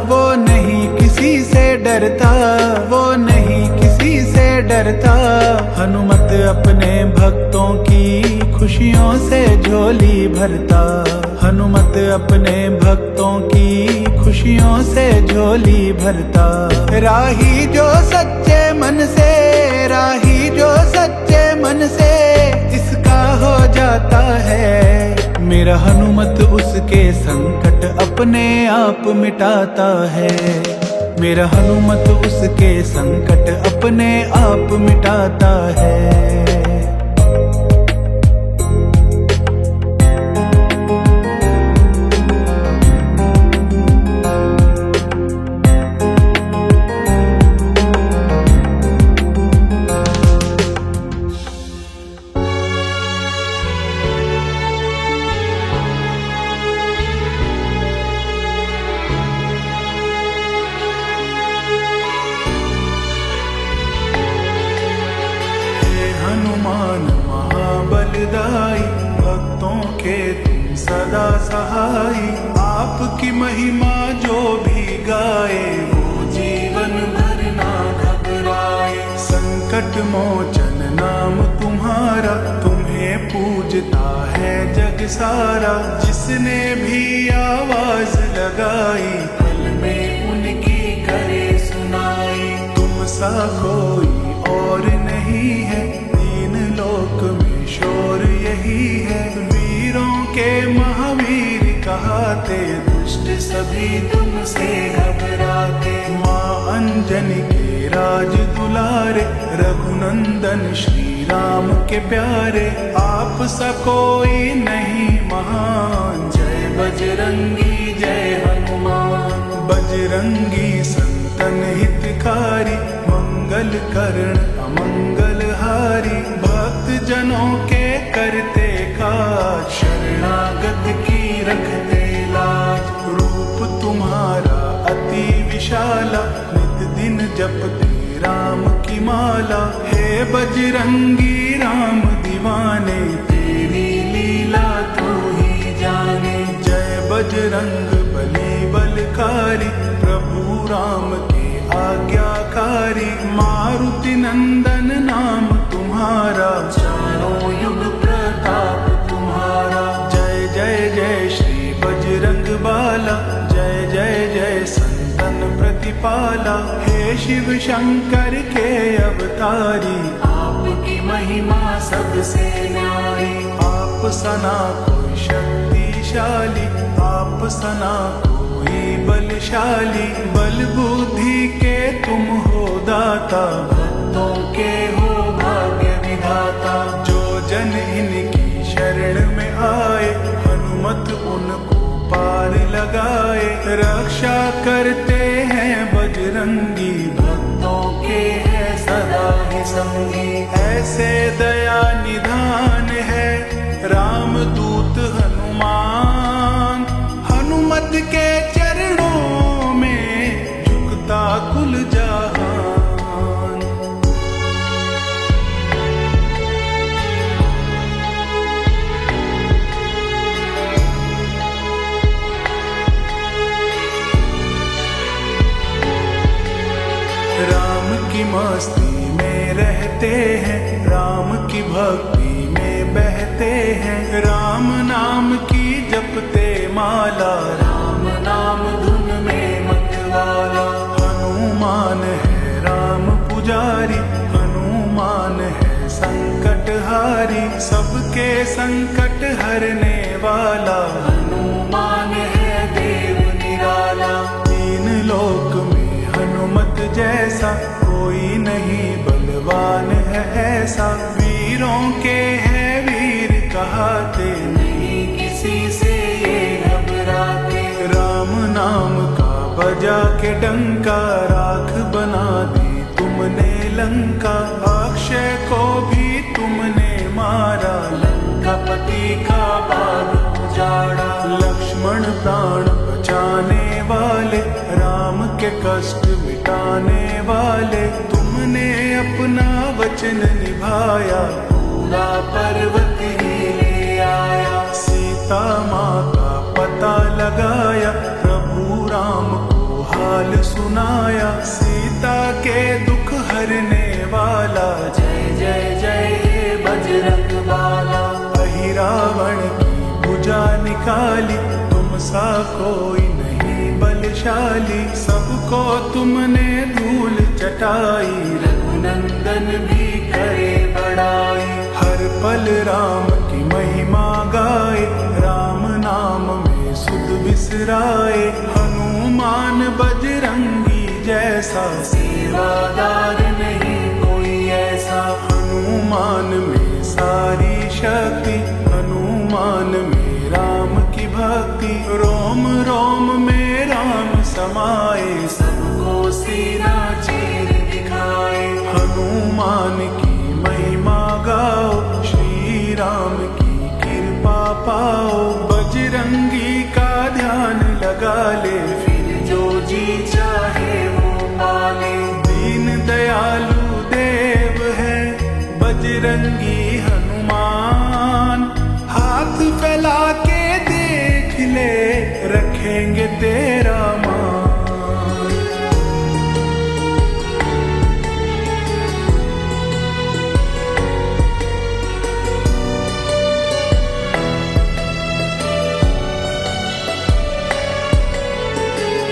वो नहीं किसी से डरता, वो नहीं किसी से डरता। हनुमत अपने भक्तों की खुशियों से झोली भरता। हनुमत अपने भक्तों की खुशियों से झोली भरता। राही जो सच्चे मन से, राही जो सच्चे मन से इसका हो जाता है, मेरा हनुमत उसके संकट अपने आप मिटाता है। मेरा हनुमत उसके संकट अपने आप मिटाता है। हनुमान महाबलदाई, भक्तों के तुम सदा सहाई। आपकी महिमा जो भी गाए, वो जीवन भर ना घबराए। संकट मोचन नाम तुम्हारा, तुम्हें पूजता है जग सारा। जिसने भी आवाज लगाई, पल में उनकी करे सुनाई। तुम सा कोई और नहीं है, लोक में शोर यही है। वीरों के महावीर कहाते, दुष्ट सभी तुमसे घबराते। माँ अंजनी के राज दुलारे, रघुनंदन श्री राम के प्यारे। आप सा कोई नहीं महान, जय बजरंगी जय हनुमान। बजरंगी संतन हितकारी, मंगल करण अमंगल हारी। भक्त जनों के करते काज, शरणागत की रखते लाज। रूप तुम्हारा अति विशाला, नित दिन जपते राम की माला। हे बजरंगी राम दीवाने, तेरी लीला तू ही जाने। जय बजरंग बली बलकारी, प्रभु राम के आज्ञाकारी। मारुति नंदन नाम तुम्हारा, वाला, हे शिव शंकर के अवतारी, आपकी महिमा सबसे न्यारी। आप सना कोई शक्तिशाली, आप सना कोई बलशाली, बल बुद्धि के तुम हो दाता, भक्तों के हो भाग्य विधाता। जो जन इनकी शरण में आए, हनुमत उनको पार लगाए। रक्षा करते हैं बजरंगी, भक्तों के है सदा ही संगी। ऐसे दया निधान है राम दूत हनुमान, हनुमत के चरणों में झुकता कुल जहान। राम की मस्ती में रहते हैं, राम की भक्ति में बहते हैं, राम नाम की जपते माला, राम नाम धुन में मतवाला। हनुमान है राम पुजारी, हनुमान है संकटहारी, सबके संकट हरने वाला, हनुमान है देव निराला। तीन लोक में हनुमत जैसा कोई नहीं, बलवान है ऐसा, वीरों के है वीर कहाते, नहीं किसी से ये घबराते। राम नाम का बजा के डंका, राख बना दी तुमने लंका, अक्षय को भी तुमने मारा, लंकापति का बाग उजाड़ा। लक्ष्मण प्राण बचाने वाले, राम के कष्ट मिटाने वाले, तुमने अपना वचन निभाया, पूरा पर्वत ही ले आया। सीता माँ का पता लगाया, प्रभु राम को हाल सुनाया, सीता के दुख हरने वाला, जय जय जय हे बजरंग बाला। अहिरावण की भुजा निकाली, तुम सा कोई नहीं बलशाली, सबको तुमने धूल चटाई, रघुनंदन भी करे बड़ाई। हर पल राम की महिमा गाए, राम नाम में सुध बिसराए, हनुमान बजरंगी जैसा, सेवादार नहीं कोई ऐसा। हनुमान में सारी शक्ति, हनुमान में राम की भक्ति, रोम रोम में राम समाए, सबको सीना चीर दिखाए। हनुमान की महिमा गाओ, श्री राम की कृपा पाओ, बजरंगी का ध्यान लगा ले, फिर जो जी चाहे वो पाले। दीन दयालु देव है बजरंगी हनुमान, हाथ फैला के देख ले, रखेंगे तेरा मान।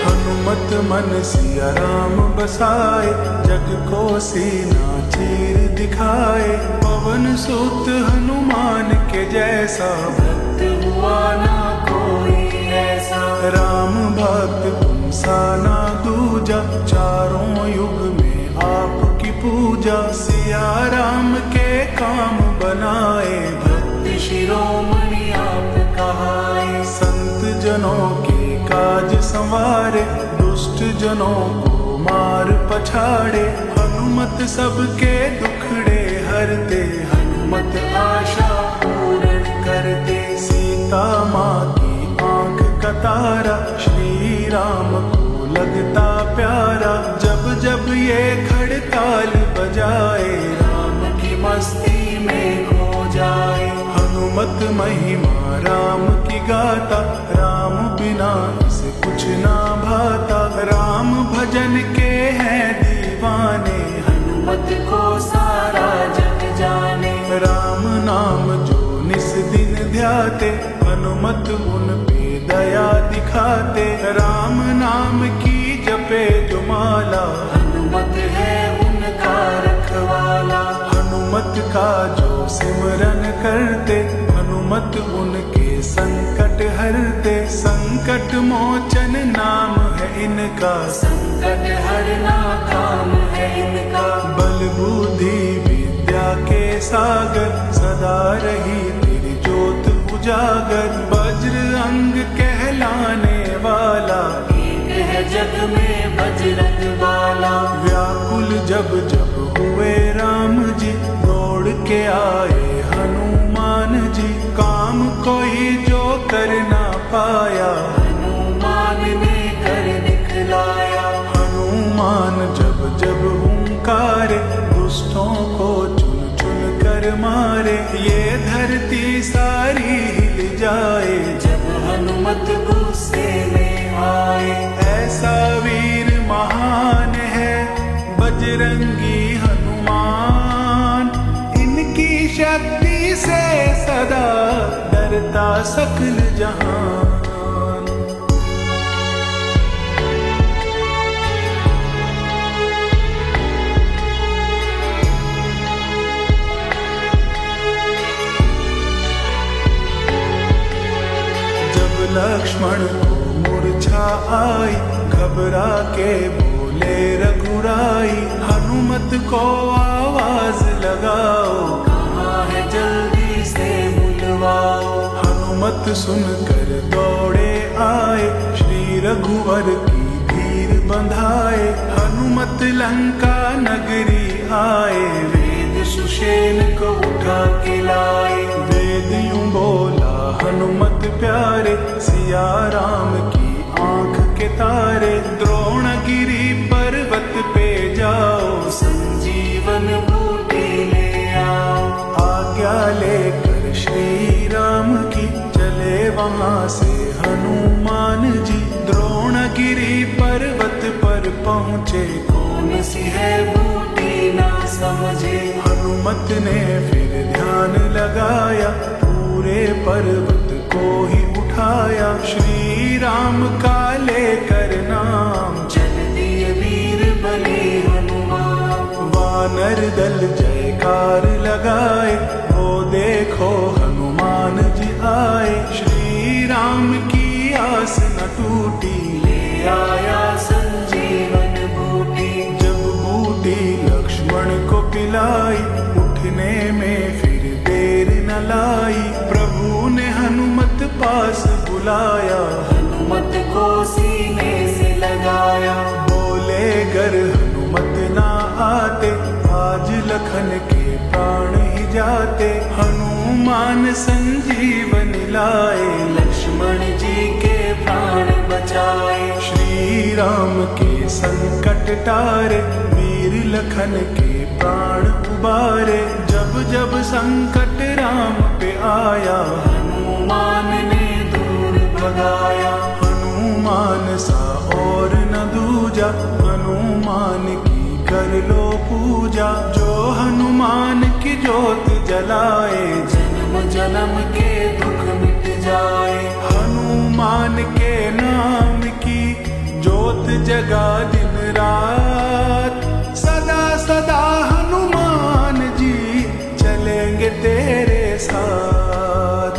हनुमत मन सिया राम बसाए, जग को सीना चीर दिखाए, पवन सुत हनुमान के जैसा, भक्त हुआ ना कोई ऐसा। राम भक्त तुम सा ना दूजा, चारों युग में आपकी पूजा, सिया राम के काम बनाए, भक्त शिरोमणि आप कहाए। संत जनों के काज संवारे, दुष्ट जनों को मार पछाड़े, हनुमत सबके दुखड़े हरते, हनुमत आशा पूर्ण करते। सीता माँ की आंख का तारा, श्री राम को लगता प्यारा, जब जब ये खड़ताल बजाए, राम की मस्ती में खो जाए। हनुमत महिमा राम की गाता, राम बिना इसे कुछ ना भाता, राम भजन के हैं दीवाने, हनुमत को सारा जग जाने। राम नाम जो निस दिन ध्याते, हनुमत उन पे दया दिखाते, राम नाम की जप पे जो माला, हनुमत है उनका रखवाला। हनुमत का जो सिमरन करते, हनुमत उनके संकट हरते। संकट मोचन नाम है इनका, संकट हरना काम है इनका। बल बुद्धि विद्या के सागर, सदा रही तेरी ज्योत उजागर। वज्र अंग कहलाने वाला, एक है जग में बजरंग वाला। व्याकुल जब जब हुए राम जी, दौड़ के आए हनुमान जी। काम कोई जो कर ना पाया, हनुमान ने कर दिखलाया। हनुमान जब जब हुंकारे, दुष्टों को चुन चुन कर मारे। ये धरती सारी हिल जाए, जब हनुमत गुस्से में आए। ऐसा वीर महान है बजरंगी हनुमान। इनकी शक्ति से सदा डरता सकल जहान। जब लक्ष्मण को मूर्छा आई, घबरा के बोले रघुराई। हनुमत को आवाज लगाओ, कहाँ है जल्दी से बुलवाओ। हनुमत सुनकर दौड़े आए, श्री रघुवर की भीड़ बंधाए। हनुमत लंका नगरी आए, वेद सुषेण को उठा के लाए। वेद यूं बोला हनुमत प्यारे, सिया राम की आंख के तारे। द्रोणगिरि पर्वत पे जाओ, संजीवन बूटी ले आओ। आज्ञा लेकर श्री राम की, चले वहां से हनुमान जी। द्रोणगिरि पर्वत पर पहुँचे, कौन सी है बूटी ना समझे। हनुमत ने फिर ध्यान लगाया, पूरे पर्वत को ही उठाया। श्री राम का लेकर नाम, चल दिए वीर बले हनुमान। वानर दल जयकार लगाए, वो देखो हनुमान जी आए। श्री राम की आस न टूटी, ले आया संजीवन बूटी। जब बूटी लक्ष्मण को पिलाई, उठने में फिर देर न लाई। प्रभु ने हनुमत पास बुलाया, हनुमत को सीने से लगाया। बोले गर हनुमत ना आते, आज लखन के प्राण ही जाते। हनुमान संजीवन लाए, लक्ष्मण जी के प्राण बचाए। श्री राम के संकट टारे, वीर लखन के प्राण उबारे। जब जब संकट राम पे आया, हनुमान ने दूर भगाया। हनुमान सा और न दूजा, हनुमान की कर लो पूजा। जो हनुमान की ज्योत जलाए, जन्म जन्म के दुख मिट जाए। हनुमान के नाम की ज्योत जगा दिन रात। सदा सदा हनुमान जी चलेंगे तेरे साथ।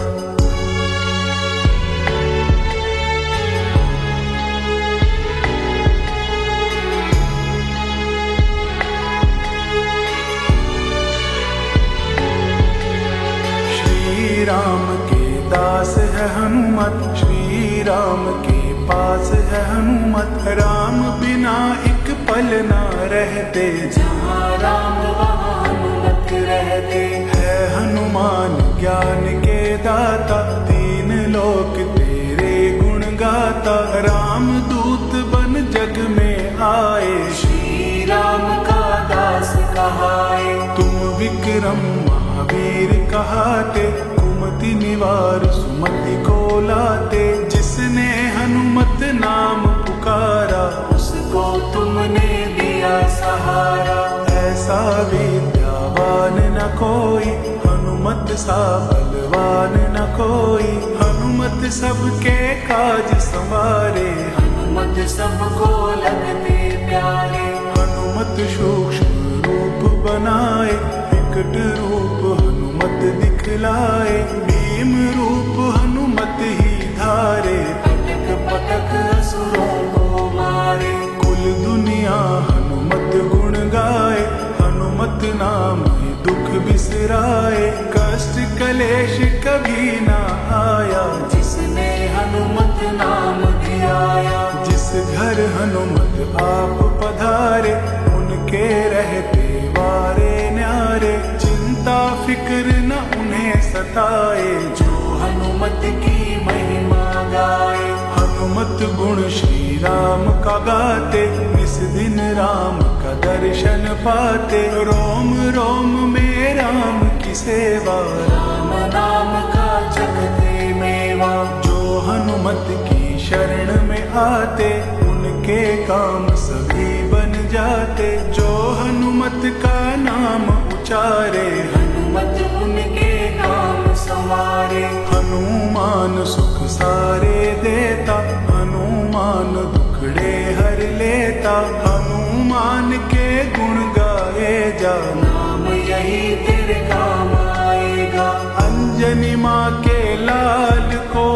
श्री राम के दास है हनुमत, श्री राम के पास है हनुमत। राम बिना एक पल ना रहते, जहाँ राम वहाँ हनुमत रहते। है हनुमान ज्ञान के दाता, तीन लोक तेरे गुण गाता। राम दूत बन जग में आए, श्री राम का दास कहाए। तुम विक्रम महावीर कहाते, कुमति निवार सुमति को लाते। जिसने हनुमत नाम पुकारा, उसको तुमने दिया सहारा। ऐसा विद्यावान न कोई, हनुमत सा बलवान न कोई। हनुमत सबके काज संवारे, हनुमत हनुमत सबको लगते प्यारे। हनुमत सूक्ष्म रूप बनाए, विकट रूप हनुमत दिखलाए। भीम रूप हनुमत ही धारे, पटक पटक असुरों को मारे। कुल दुनिया हनुमत गुण गाए। हनुमत नाम ही दुख बिसराए, कष्ट कलेश कभी ना आया जिसने हनुमत नाम धियाया। जिस घर हनुमत आप पधारे, उनके रहते वारे न्यारे। चिंता फिक्र न उन्हें सताए, जो हनुमत की महिमा गाए। हनुमत गुण श्री राम का गाते, इस दिन राम का दर्शन पाते। रोम रोम में राम की सेवा, राम नाम का जगते मेवा। जो हनुमत की शरण में आते, उनके काम सभी बन जाते। जो हनुमत का नाम उचारे, हनुमत उनके काम संवारे। हनुमान सुख सारे देता, हनुमान दुखड़े हर लेता। हनुमान के गुण गाए जा, नाम यही तेरे काम आएगा। अंजनी माँ के लाल को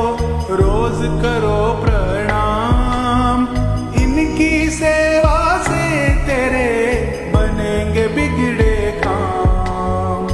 रोज करो प्रणाम। इनकी सेवा से तेरे बनेंगे बिगड़े काम।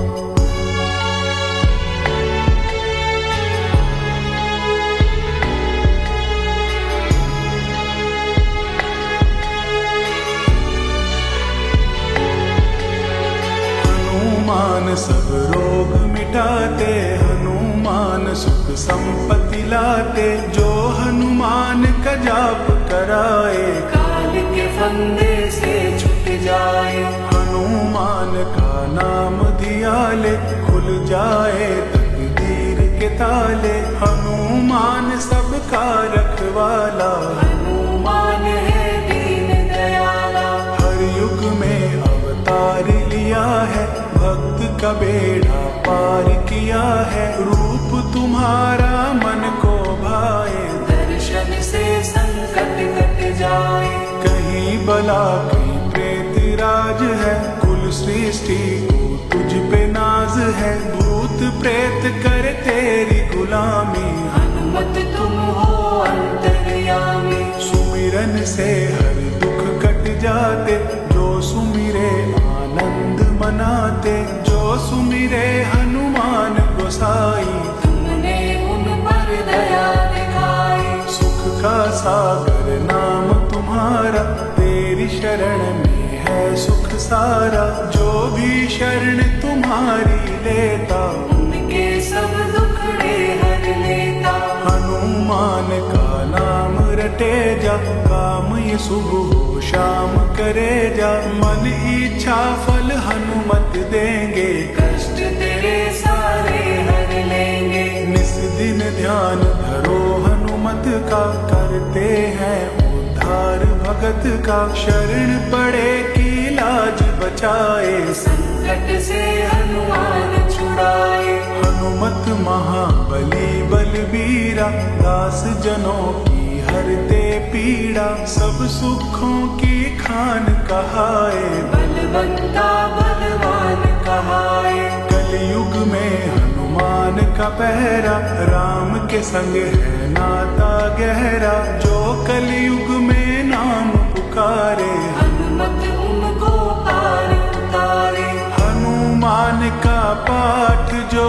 हनुमान सब रोग मिटाते, हनुमान सुख संपत्ति लाते। जो हनुमान का जाप कराए, काल के फंदे से छूट जाए। हनुमान का नाम दिया ले, खुल जाए तकदीर के ताले। हनुमान सबका रखवाला, हनुमान है दीन दयाला। हर युग में अवतार लिया है, भक्त का बेड़ा पार किया है। रूप तुम्हारा मन को भाए, दर्शन से संकट कट जाए। कहीं बला कहीं प्रेत राज है, कुल सृष्टि को तुझ पे नाज है। भूत प्रेत कर तेरी गुलामी, हनुमत तुम हो अंतर्यामी। सुमिरन से हर दुख कट जाते, जो सुमिरे आनंद मनाते। जो सुमिरे हनुमान गोसाई, तुमने उन पर दया दिखाई। सुख का सागर नाम तुम्हारा, तेरी शरण में है सुख सारा। जो भी शरण तुम्हारी लेता, उनके सब दुखड़े हर लेता। हनुमान का नाम रटे जा, काम ये सुबह हो शाम करे जा। मन इच्छा फल हनुमत देंगे, कष्ट तेरे सारे हर लेंगे। निस दिन ध्यान धरो हनुमत का, करते हैं उद्धार भगत का। शरण पड़े की लाज बचाए, संकट से हनुमान छुड़ाए। हनुमत महाबली बलबीरा, दास जनों की हरते पीड़ा। सब सुखों की खान कहाए, बलवंता बलवान कहाए। कलयुग में हनुमान का पहरा, राम के संग है नाता गहरा। जो कलयुग में नाम पुकारे, हनुमत उनको पार उतारे। हनुमान का पाठ जो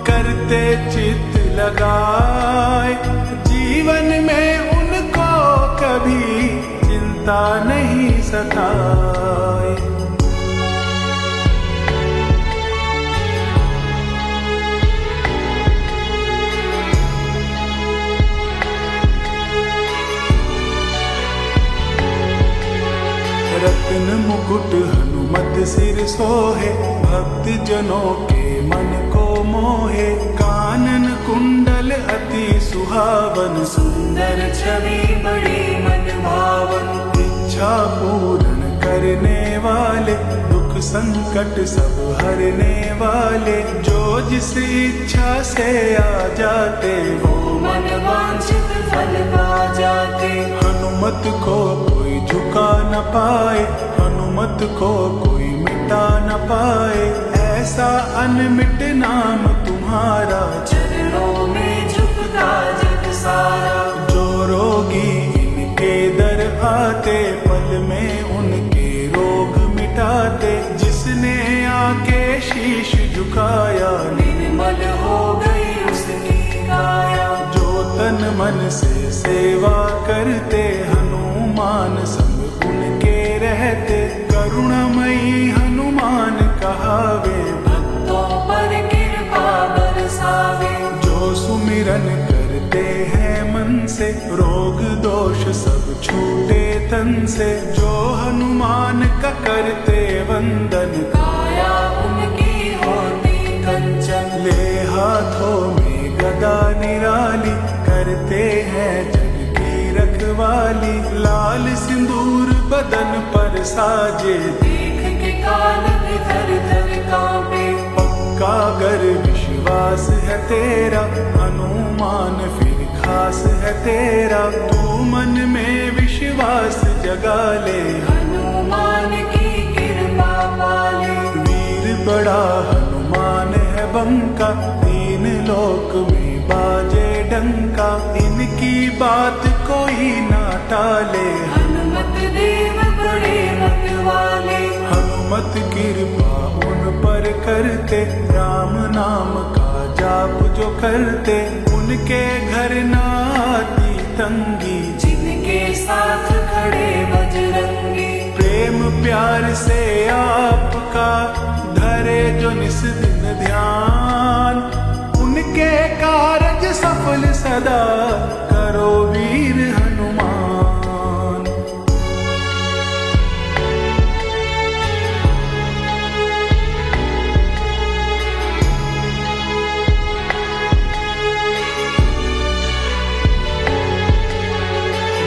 करते चित्त लगाए, जीवन में उनको कभी चिंता नहीं सताए। रत्न मुकुट हनुमत सिर सोहे, भक्त जनों के मन को मोहे। कानन कुंडल अति सुहावन, सुंदर छवि बड़ी मन भावन। इच्छा पूर्ण करने वाले, दुख दुख संकट सब हरने वाले, जो जिस इच्छा से आ जाते वो मन वांछित फल पा जाते। हनुमत को कोई झुका न पाए, हनुमत को कोई मिटा न पाए, ऐसा अनमिट नाम तुम्हारा, चरणों में झुकता जग सारा। जो रोगी इनके दर आते, पल में उनके रोग मिटाते, जिसने आके शीश झुकाया, निर्मल हो गई उसकी काया। जो तन मन से सेवा करते, हनुमान संग उनके रहते, करुणामयी हनुमान कहावे, भक्तों पर कृपा बरसावे। जो सुमिरन करते हैं मन से, रोग दोष सब छूटे तन से, जो हनुमान का करते वंदन, काया उनकी होती कंचन। ले हाथों में गदा निराली, करते हैं जग की रखवाली, लाल सिंदूर बदन पर साजे, देख के काल भी थर थर कांपे। पक्का अगर विश्वास है तेरा, हनुमान फिर खास है तेरा, तू मन में विश्वास जगा ले, हनुमान की कृपा पाले। वीर बड़ा हनुमान है बंका, तीन लोक में बाजे डंका, इनकी बात कोई ना टाले, हनुमत देव बड़े मत वाले। हनुमत कृपा उन पर करते, राम नाम का जाप जो करते, उनके घर ना आती तंगी, जिनके साथ खड़े बजरंगी। प्रेम प्यार से आपका धरे जो निस दिन ध्यान, उनके कारज सफल सदा करो वीर हनुमान।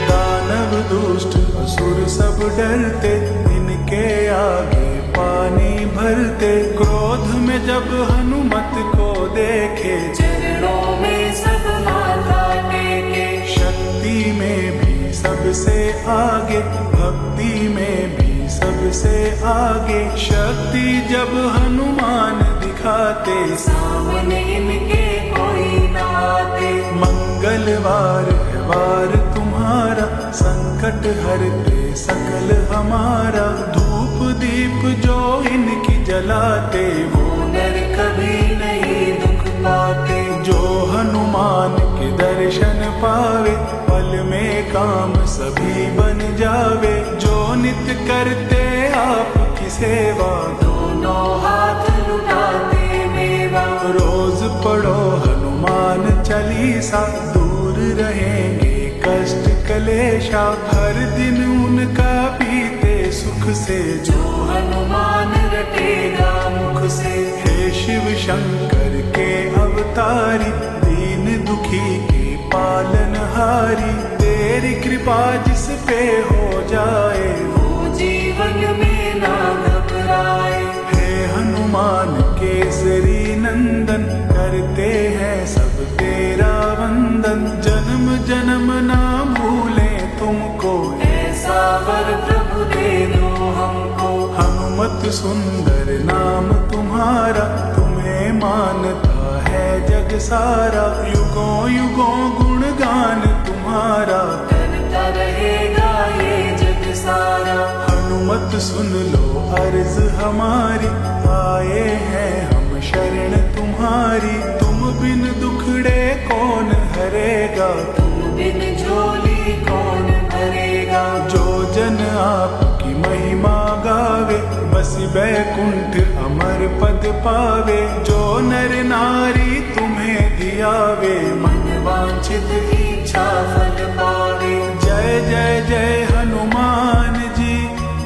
दानव दुष्ट असुर सब डरते, इनके आगे पानी भरते, क्रोध में जब हनुमत को देखे, चरणों में सब माथा टेके। शक्ति में भी सबसे आगे, भक्ति में भी सबसे आगे, शक्ति जब हनुमान दिखाते, सामने इनके कोई ना आते। मंगलवार है वार तुम्हारा, संकट हरते सकल हमारा, धूप दीप जो इनकी जलाते, वो नर कभी नहीं दुख पाते। जो हनुमान के दर्शन पावे, पल में काम सभी बन जावे, जो नित करते आपकी सेवा, दोनों हाथ लुटाते मेवा। रोज पढ़ो हनुमान चालीसा, दूर रहेंगे कष्ट कलेशा, हर दिन उनका बीते सुख से, जो हनुमान रटेगा मुख से। हे शिव शंकर के अवतारी, दीन दुखी के पालनहारी, तेरी कृपा जिस पे हो जाए, वो जीवन में ना घबराए। हे हनुमान केसरी नंदन, करते हैं सब तेरा वंदन, जन्म जन्म ना भूले तुमको, ऐसा वर प्रभु दे दो हमको। हनुमत सुंदर नाम तुम्हारा, तुम्हें मानता है जग सारा, युगों युगों गुणगान तुम्हारा, करता रहेगा ये जग सारा। हनुमत सुन लो अर्ज हमारी, आए हैं हम शरण तुम्हारी, तुम बिन दुखड़े कौन हरेगा, तुम बिन झोली कौन भरेगा। जो जन आपकी महिमा गावे, बस बैकुंठ अमर पद पावे, जो नर नारी तुम्हें धियावे, मन वांछित इच्छा फल पावे। जय जय जय हनुमान जी,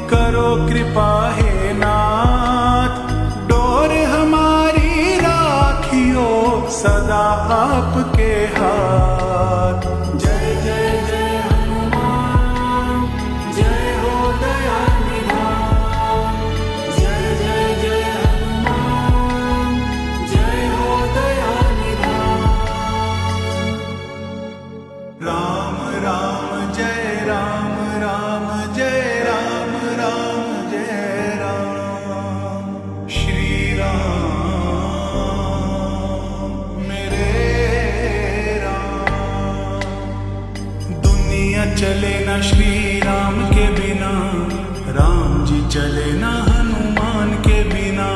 करो कृपा हे नाथ, डोर हमारी राखियो सदा आपके हाथ। जय जय जय हनुमान, जय हो दया निधान। जय न हनुमान के बिना,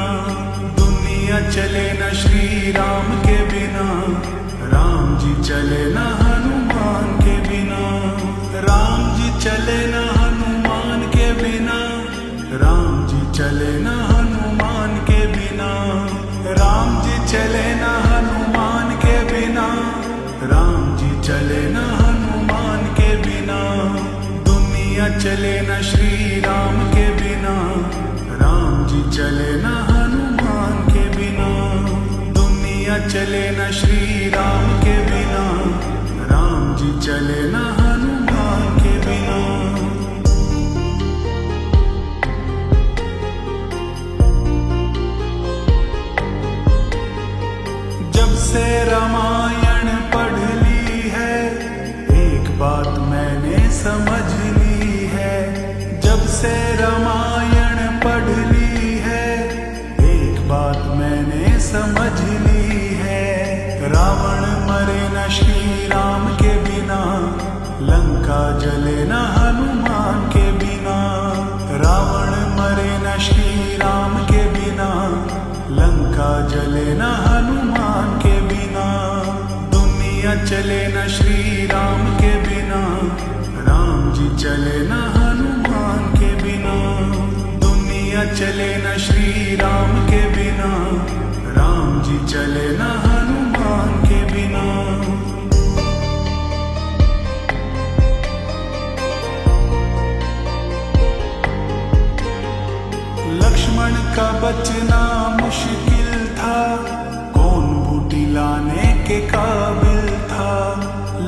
दुनिया चले न श्री राम के बिना, राम जी चले न हनुमान के बिना, राम जी चले न हनुमान के बिना, राम जी चले न हनुमान के बिना, राम जी चले न हनुमान के बिना, राम जी चले न हनुमान के बिना, दुनिया चले न श्री राम के बिना, राम जी चले न हनुमान के बिना, दुनिया चले न श्री राम के बिना, राम जी चले न हनुमान के बिना। जब से रामायण पढ़ ली है, एक बात मैंने समझ ली है, जब से रामायण पढ़ ली है, एक बात मैंने समझ ली है, रावण मरे न श्री राम के बिना, लंका जले न हनुमान के बिना, रावण मरे न श्री राम के बिना, लंका जले न हनुमान के बिना, दुनिया चले न श्री राम के बिना, राम जी चले न हनुमान के बिना, दुनिया चले न श्री राम के बिना, राम जी चले न हनुमान के बिना। लक्ष्मण का बचना मुश्किल था, कौन बूटी लाने के काबिल था,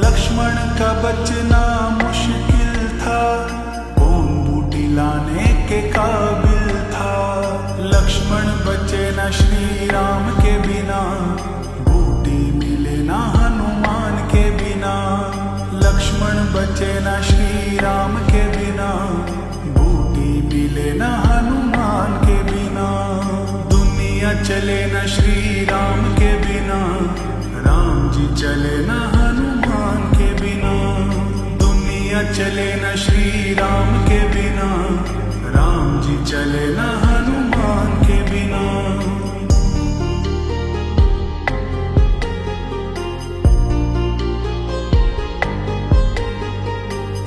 लक्ष्मण का बचना मुश्किल था, कौन बूटी लाने के काबिल था, लक्ष्मण बचे न श्री राम के बिना, बूटी मिले न हनुमान के बिना, लक्ष्मण बचे न श्री राम के बिना, बूटी मिले न हनुमान के बिना, दुनिया चले न श्री राम के बिना, राम जी चले न हनुमान के बिना, दुनिया चले न श्री राम के बिना, राम जी चले न हनुमान के बिना।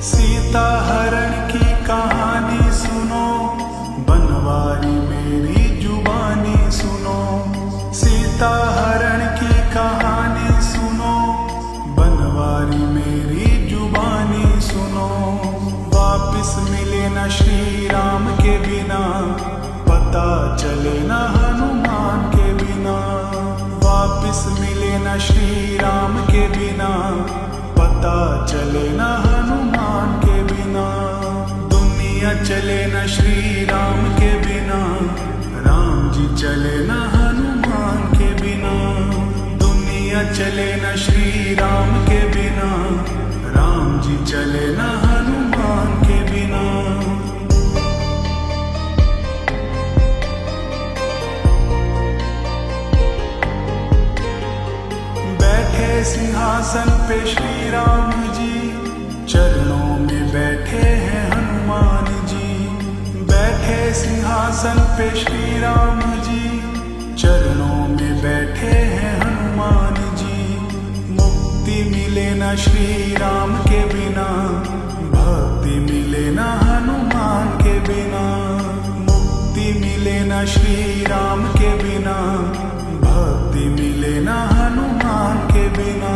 सीता हरण की कहानी सुनो, बनवारी मेरी जुबानी सुनो, सीता हरण की कहानी सुनो, बनवारी मेरी जुबानी सुनो, वापिस मिले न श्री राम के बिना, पता चले न हनुमान के बिना, वापिस मिले न श्री राम के बिना, पता चले न हनुमान के बिना, दुनिया चले न श्री राम के बिना, राम जी चले न हनुमान के बिना, दुनिया चले न श्री राम के बिना, राम जी चले न हनुमान के बिना। बैठे सिंहासन पे श्री राम जी, चरणों में बैठे हैं हनुमान जी, बैठे सिंहासन पे श्री राम जी, चरणों में बैठे हैं हनुमान जी, मुक्ति मिले न श्री राम के बिना, भक्ति मिले न हनुमान के बिना, मुक्ति मिले न श्री राम के बिना, भक्ति मिले न हनुमान के बिना,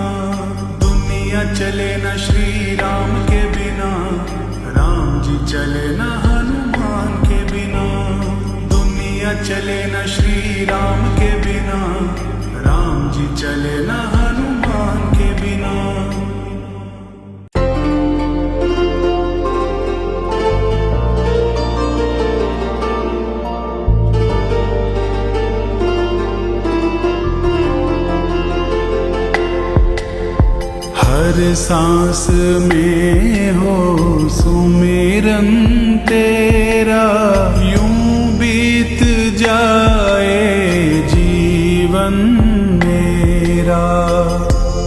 दुनिया चले न श्री राम के बिना, राम जी चले न हनुमान के बिना, दुनिया चले न श्री राम के बिना, राम जी चले न हनुमान के बिना। हर सांस में हो सुमिरन तेरा, यूं बीत जाए जीवन मेरा,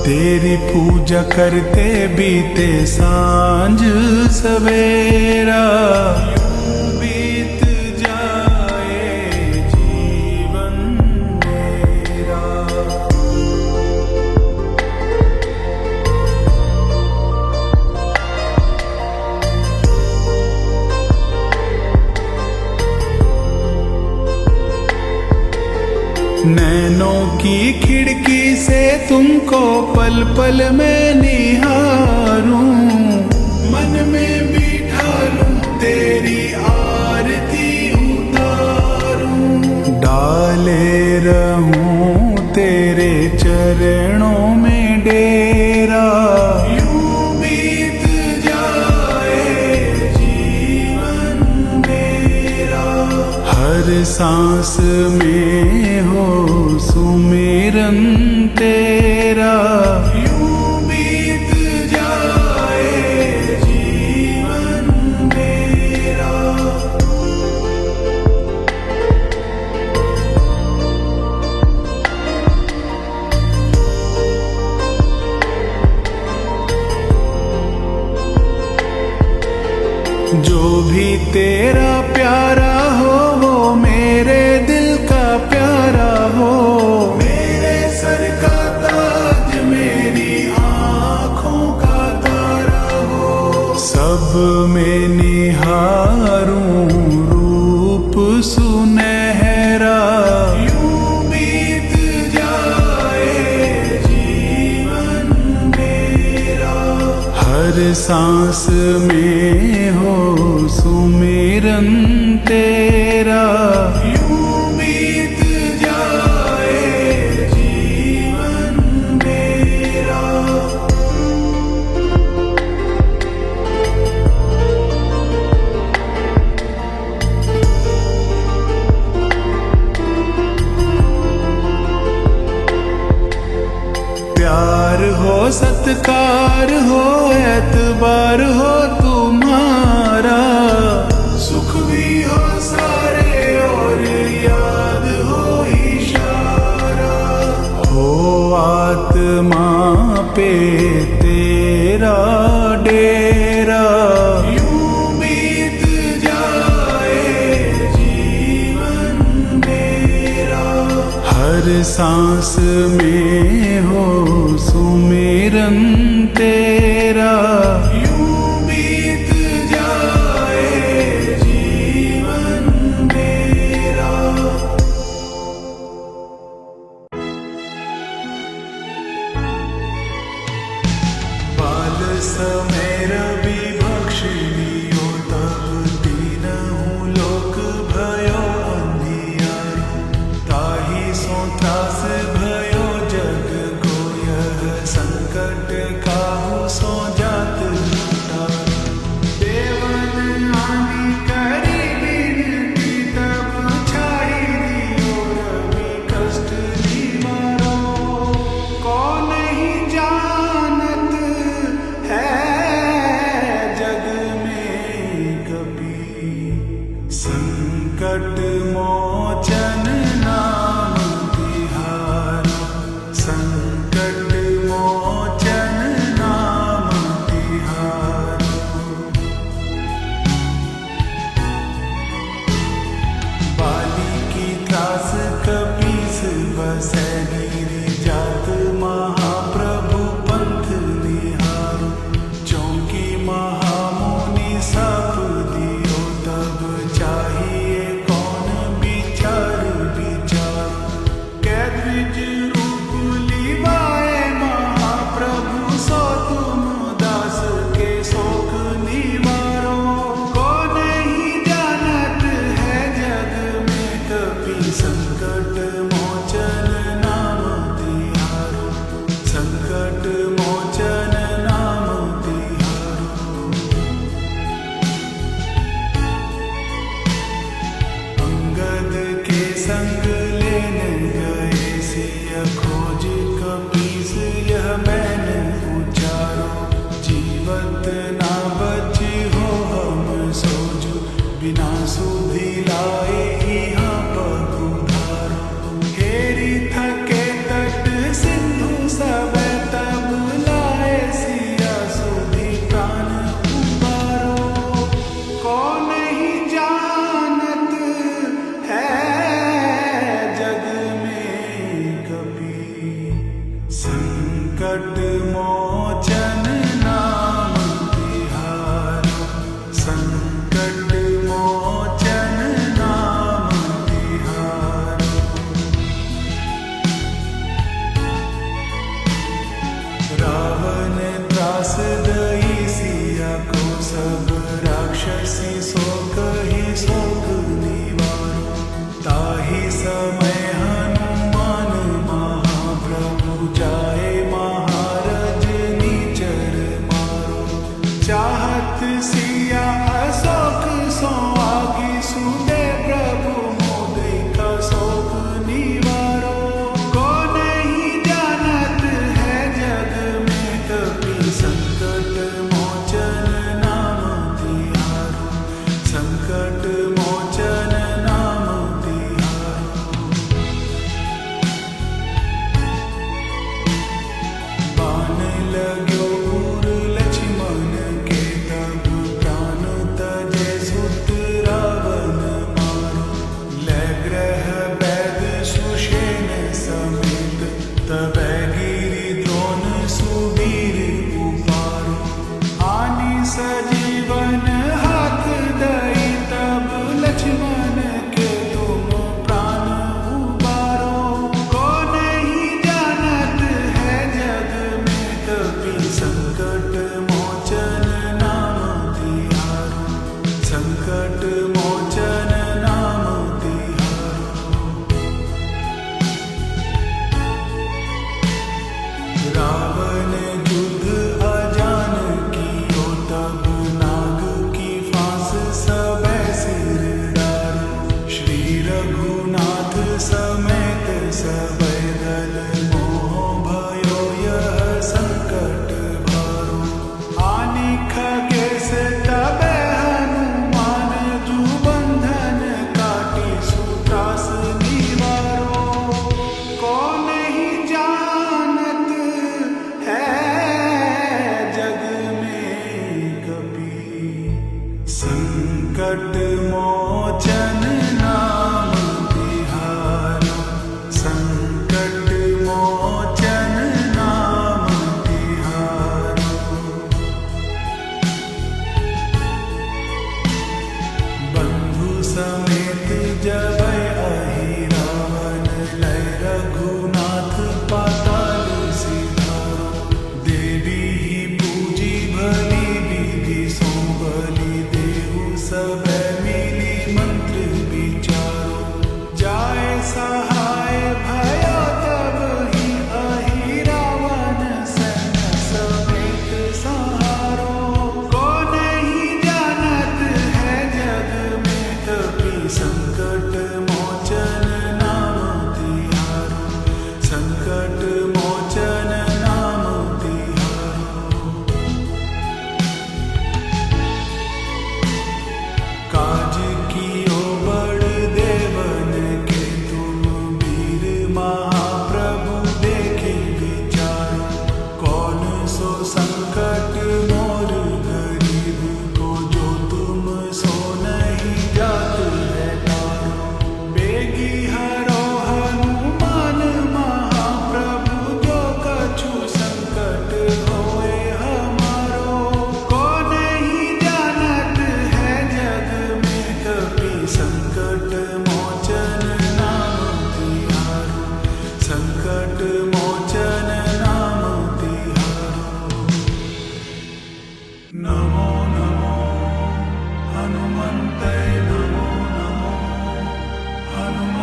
तेरी पूजा करते बीते सांझ सवेरा, यूं बीत जाए नैनों की खिड़की से तुमको पल पल में निहारूं, मन में बिठा लूं तेरी आरती उतारूं, डाले रहूं तेरे चरणों में डेरा, यूं बीत जाए जीवन मेरा, हर सांस में हो सुमिरन तेरा, यूं बीत जाए जीवन मेरा। जो भी तेरा प्यारा हो वो मेरे दिल का प्यारा हो, मेरे सर का ताज मेरी आँखों का तारा हो, सब में निहारूं रूप सुनहरा, यूं बीत जाए जीवन मेरा, हर सांस में हो सुमिरन तेरा, यूं बीत जाए जीवन मेरा। प्यार हो सत्कार हो एतबार हो तुम्हारा, सुख भी हो सारे और याद हो इशारा, हो आत्मा पे तेरा डेरा, यूं बीत जाए जीवन मेरा, हर सांस में हो सुमिरन तेरा, यूं बीत जाए जीवन मेरा। बाल समेर विभक्षिणियो तब तीनहु लोक भयो अंधियारो, ताहि सो त्रास भयो जग को यह संकट काहू सो जात उतारो, देवन आदि करी विनती तब छाई दियो रवि कष्ट निवारो, कौन ही जानत है जग में कभी, संकट मोचन नाम तिहारो, संकट मोचन नाम तिहारो। बाली की त्रास कपीस बसै गिरि जात, महाप्रभु पंथ निहारो, चौकी महामुनि साप दियो तब चाहिए कौन विचार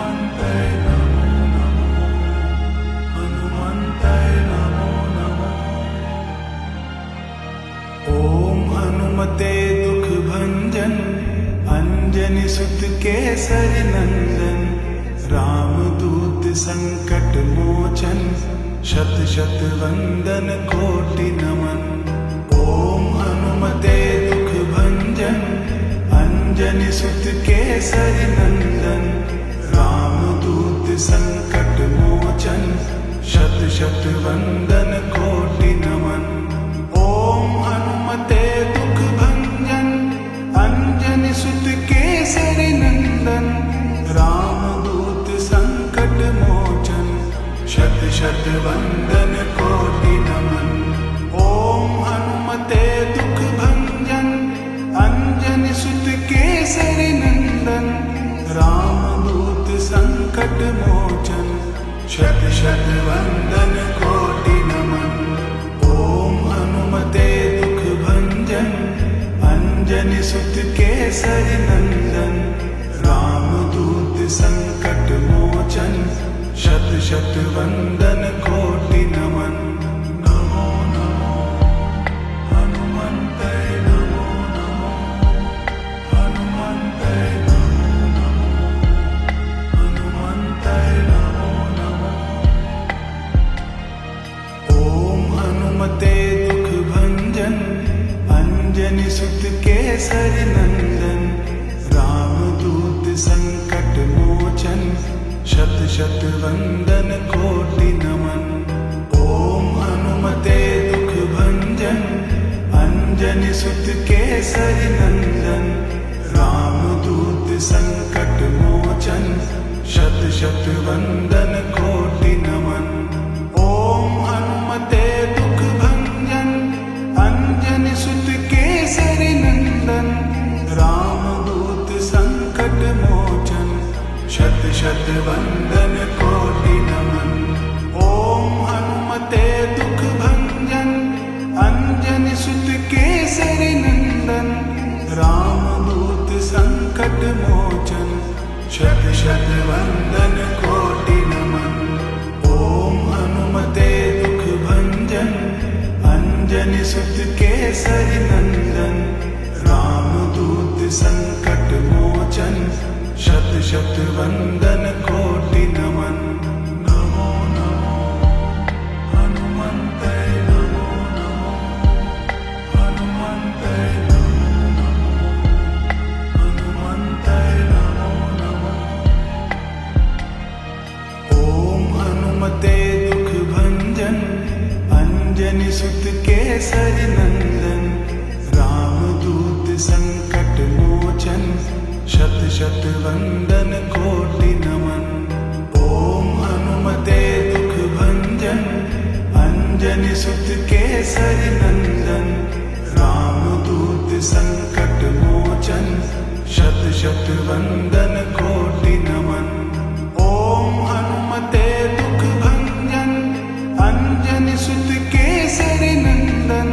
हनुमन्ताय नमो नमो हनुमन्ताय नमो नमो। ओम हनुमते दुख भंजन अंजनी सुत केसरी नंदन रामदूत संकट मोचन शत शत वंदन कोटि नमन। ओम हनुमते दुख भंजन अंजनी सुत केसरी नंदन रामदूत संकट मोचन शत शत वंदन कोटि नमन। ओम हनुमते दुख भंजन अंजनी सुत केसरी नंदन रामदूत संकट मोचन शत शत वंदन कोटि नमन। ओम हनुमते दुख भंजन अंजनी सुत केसरी नंदन रामदूत संकट मोचन शत शत वंदन कोटि नमन। ओम हनुमते दुख भंजन अंजनी सुत केसरी नंदन रामदूत संकट मोचन शत शत वंदन कोटि नमन। नमो नमो हनुमन्ताय नमो नमो हनुमन्ताय नमो नमो हनुमन्ताय नमो नमो। ओम हनुमते दुख भंजन अंजनी सुत केसरी नंदन रामदूत संकट मोचन शत शत वंदन कोटि नमन। ओम हनुमते दुख भंजन अंजनी सुत केसरी नंदन रामदूत संकट मोचन शत शत वंदन कोटि नमन। ओम हनुमते दुख भंजन अंजनी सुत केसरी नंदन रामदूत संकट मोचन शत शत वंदन कोटि नमन। ओम हनुमते दुख भंजन अंजनी सुत केसरी नंदन रामदूत संकट मोचन शत शत वंदन कोटि नमन। ओम हनुमते दुख भंजन अंजनी सुत केसरी नंदन रामदूत संकट मोचन शत शत वंदन कोटि नमन। नमो नमो हनुमन्ताय नमो नमो हनुमन्ताय नमो नमो हनुमन्ताय नमो नमो। ओम हनुमते दुख भंजन अंजनी सुत केसरी नंदन रामदूत संकट मोचन शत शत वंदन कोटि नमन। ओम हनुमते दुख भंजन अंजनी सुत केसरी नंदन रामदूत संकट मोचन शत शत वंदन कोटि नमन। ओम हनुमते दुख भंजन अंजनी सुत केसरी नंदन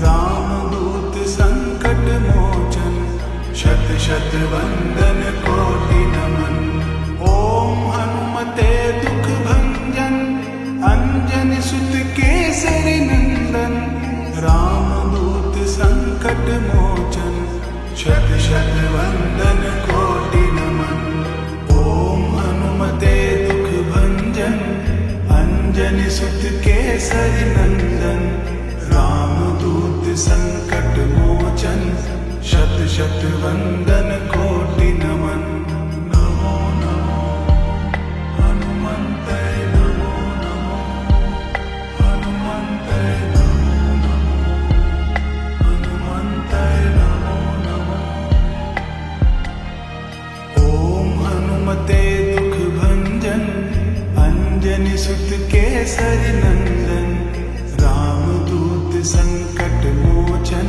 रामदूत संकट मोचन शत शत वंदन कोटि नमन। ओम हनुमते दुख भंजन अंजनी सुत केसरी नंदन रामदूत संकट मोचन शत शत वंदन कोटि नमन। ओम हनुमते दुख भंजन अंजनी सुत केसरी नंदन रामदूत संकट मोचन शत शत वंदन कोटि नमन। नमो नमो हनुमन्ताय नमो नमो हनुमन्ताय नमो नमो हनुमन्ताय नमो नमो। ओम हनुमते दुख भंजन अंजनी सुत केसरी नंदन रामदूत संकट मोचन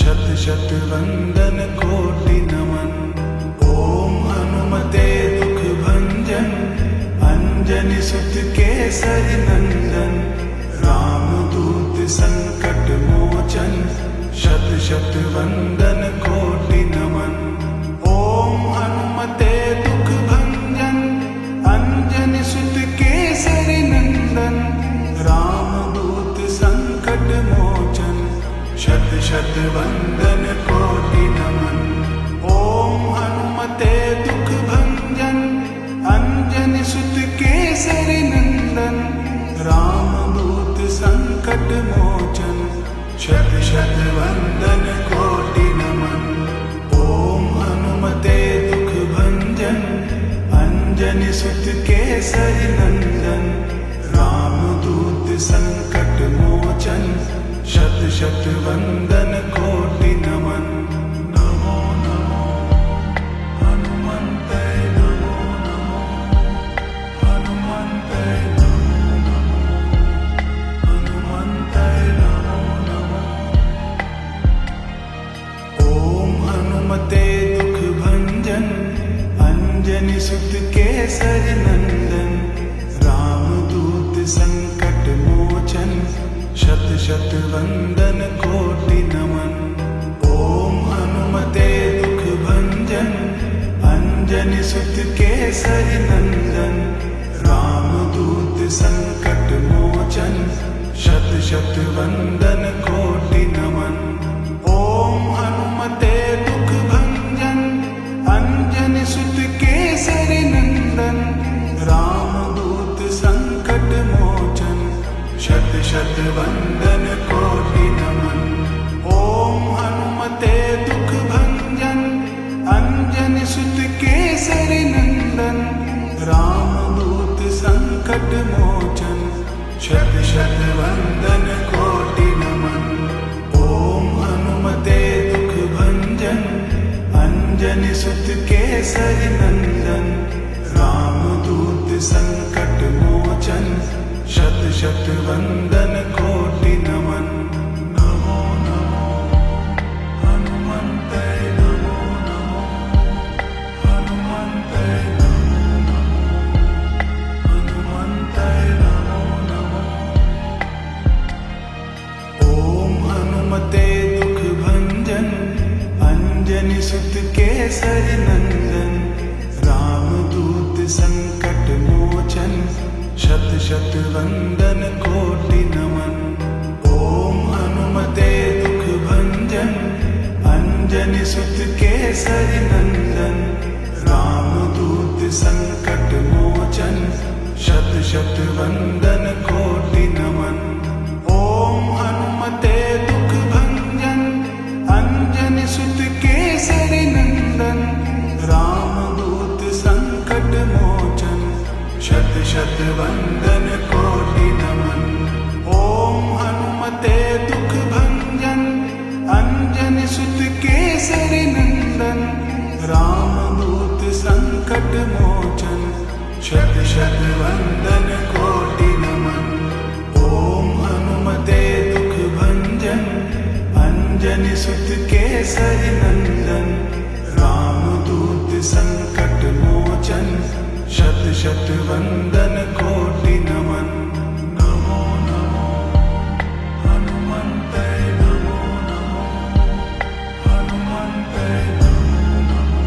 शत शत वंदन कोटि नमन। ओम हनुमते दुख भंजन अंजनी सुत केसरी नंदन रामदूत संकट मोचन शत शत वंदन कोटि नमन। ओम हनुमते दुख भंजन शत वंदन कोटि नमन। ओम हनुमते दुख भंजन अंजनी सुत केसरी नंदन। रामदूत संकट मोचन शत शत वंदन कोटि नमन। ओम हनुमते दुख भंजन अंजनी सुत केसरी नंदन। रामदूत संकट मोचन शत शत वंदन कोटि नमन। नमो नमो हनुमन्ते नमो नमो हनुमन्ते नमो नमो हनुमन्ते नमो नमो। ओम हनुमते दुख भंजन अंजनी सुत केसरी नंदन। रामदूत संकट मोचन शत शत वंदन कोटि नमन। ओम हनुमते दुख भंजन अंजनी सुत केसरी नंदन। रामदूत संकट मोचन शत शत वंदन कोटि नमन। ओम हनुमते दुख भंजन अंजनी सुत केसरी नंदन। रामदूत संकट मोचन शत शत वंदन कोटि नमन। ओम हनुमते दुख भंजन अंजनी सुत केसरी नंदन। रामदूत संकट मोचन शत शत वंदन कोटि नमन। ओम हनुमते दुख भंजन अंजनी सुत केसरी नंदन। रामदूत संकट मोचन शत शत वंदन कोटि नमन। नमो नमो हनुमन्ते नमो नमो हनुमन्ते नमो नमो हनुमन्ते नमो नमो। ओम हनुमते दुख भंजन अंजनी सुत केसरी नंदन। रामदूत संकट मोचन शत शत वंदन कोटि नमन। ओम हनुमते दुख भंजन अंजनी सुत केसरी नंदन। रामदूत संकट मोचन शत शत वंदन कोटि नमन। ओम हनुमते दुख भंजन अंजनी सुत केसरी नंदन। रामदूत संकट मोचन शत शत वंदन कोटि नमन। ओम हनुमते दुख भंजन अंजनी सुत केसरी नंदन। रामदूत संकट मोचन शत शत वंदन कोटि नमन। ओम हनुमते दुख भंजन अंजनी सुत केसरी नंदन। रामदूत संकट मोचन शत शत वंदन कोटि नमन। नमो नमो हनुमन्ते नमो नमो हनुमन्ते नमो नमो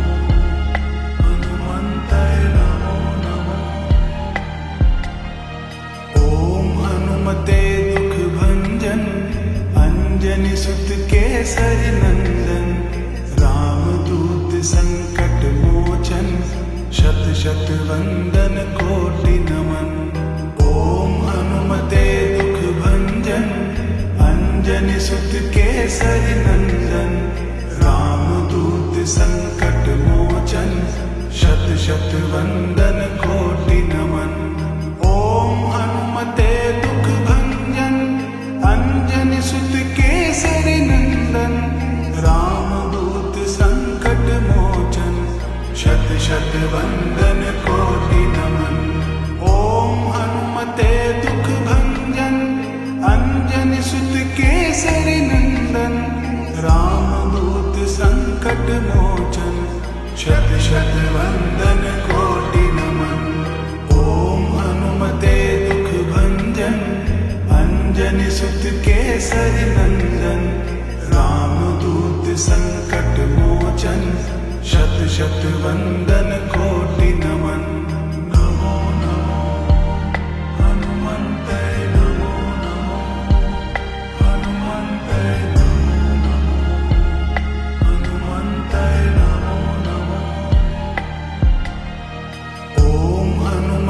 हनुमन्ते नमो नमो। ओम हनुमते दुख भंजन अंजनी सुत केसरी नंदन। रामदूत संकट मोचन शत शत वंदन कोटि नमन। ओम हनुमते दुख भंजन अंजनी सुत केसरी नंदन। रामदूत संकट मोचन शत शत वंदन कोटि नमन। ओम हनुमते दुख भंजन अंजनी सुत केसरी नंदन। रामदूत संकट मोचन शत शत वंदन कोटि नमन। ओम हनुमते दुख भंजन अंजनी सुत केसरी नंदन। रामदूत संकट मोचन शत शत वंदन कोटि नमन। ओम हनुमते दुख भंजन अंजनी सुत केसरी नंदन। रामदूत संकट मोचन शत शत वंदन कोटि नमन। नमो नमो हनुमन्ते नमो नमो हनुमन्ते नमो नमो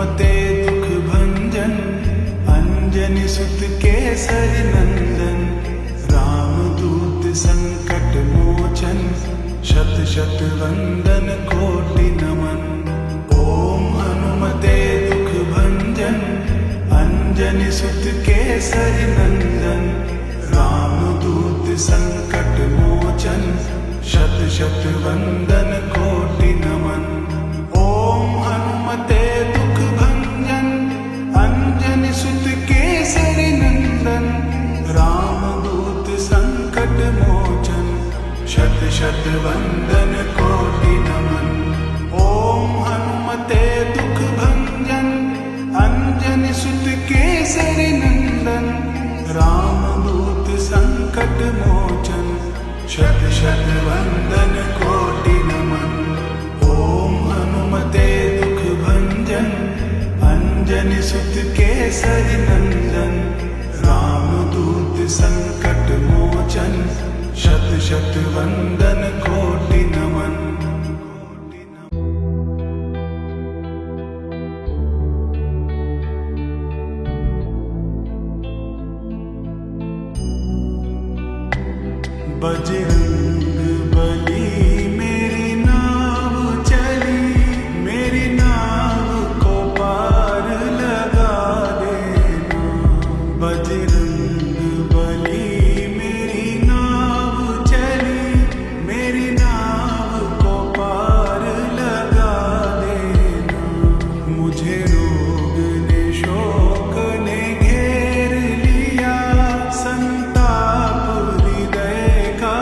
हनुमते दुख भंजन अंजनी सुत केसरी नंदन रामदूत संकट मोचन शत शत वंदन कोटि नमन। ओम हनुमते दुख भंजन अंजनी सुत केसरी नंदन रामदूत संकट मोचन शत शत वंदन कोटि नमन। ओम हनुमते दुख भंजन अंजनी सुत केसरी नंदन रामदूत संकट मोचन शत शत वंदन कोटि नमन। ओम हनुमते दुख भंजन अंजनी सुत केसरी नंदन रामदूत संकट मोचन शत शत वंदन कोटि नमन। ओम हनुमते दुख भंजन अंजनी सुत केसरी नंदन रामदूत संकट मोचन शत शत वंदन कोटि नमन। बजरंग बली मेरी नाव चली मेरी नाव को पार लगा देना। बजरंग बली मेरी नाव चली मेरी नाव को पार लगा देना। मुझे रोग ने शोक ने घेर लिया संताप हृदय का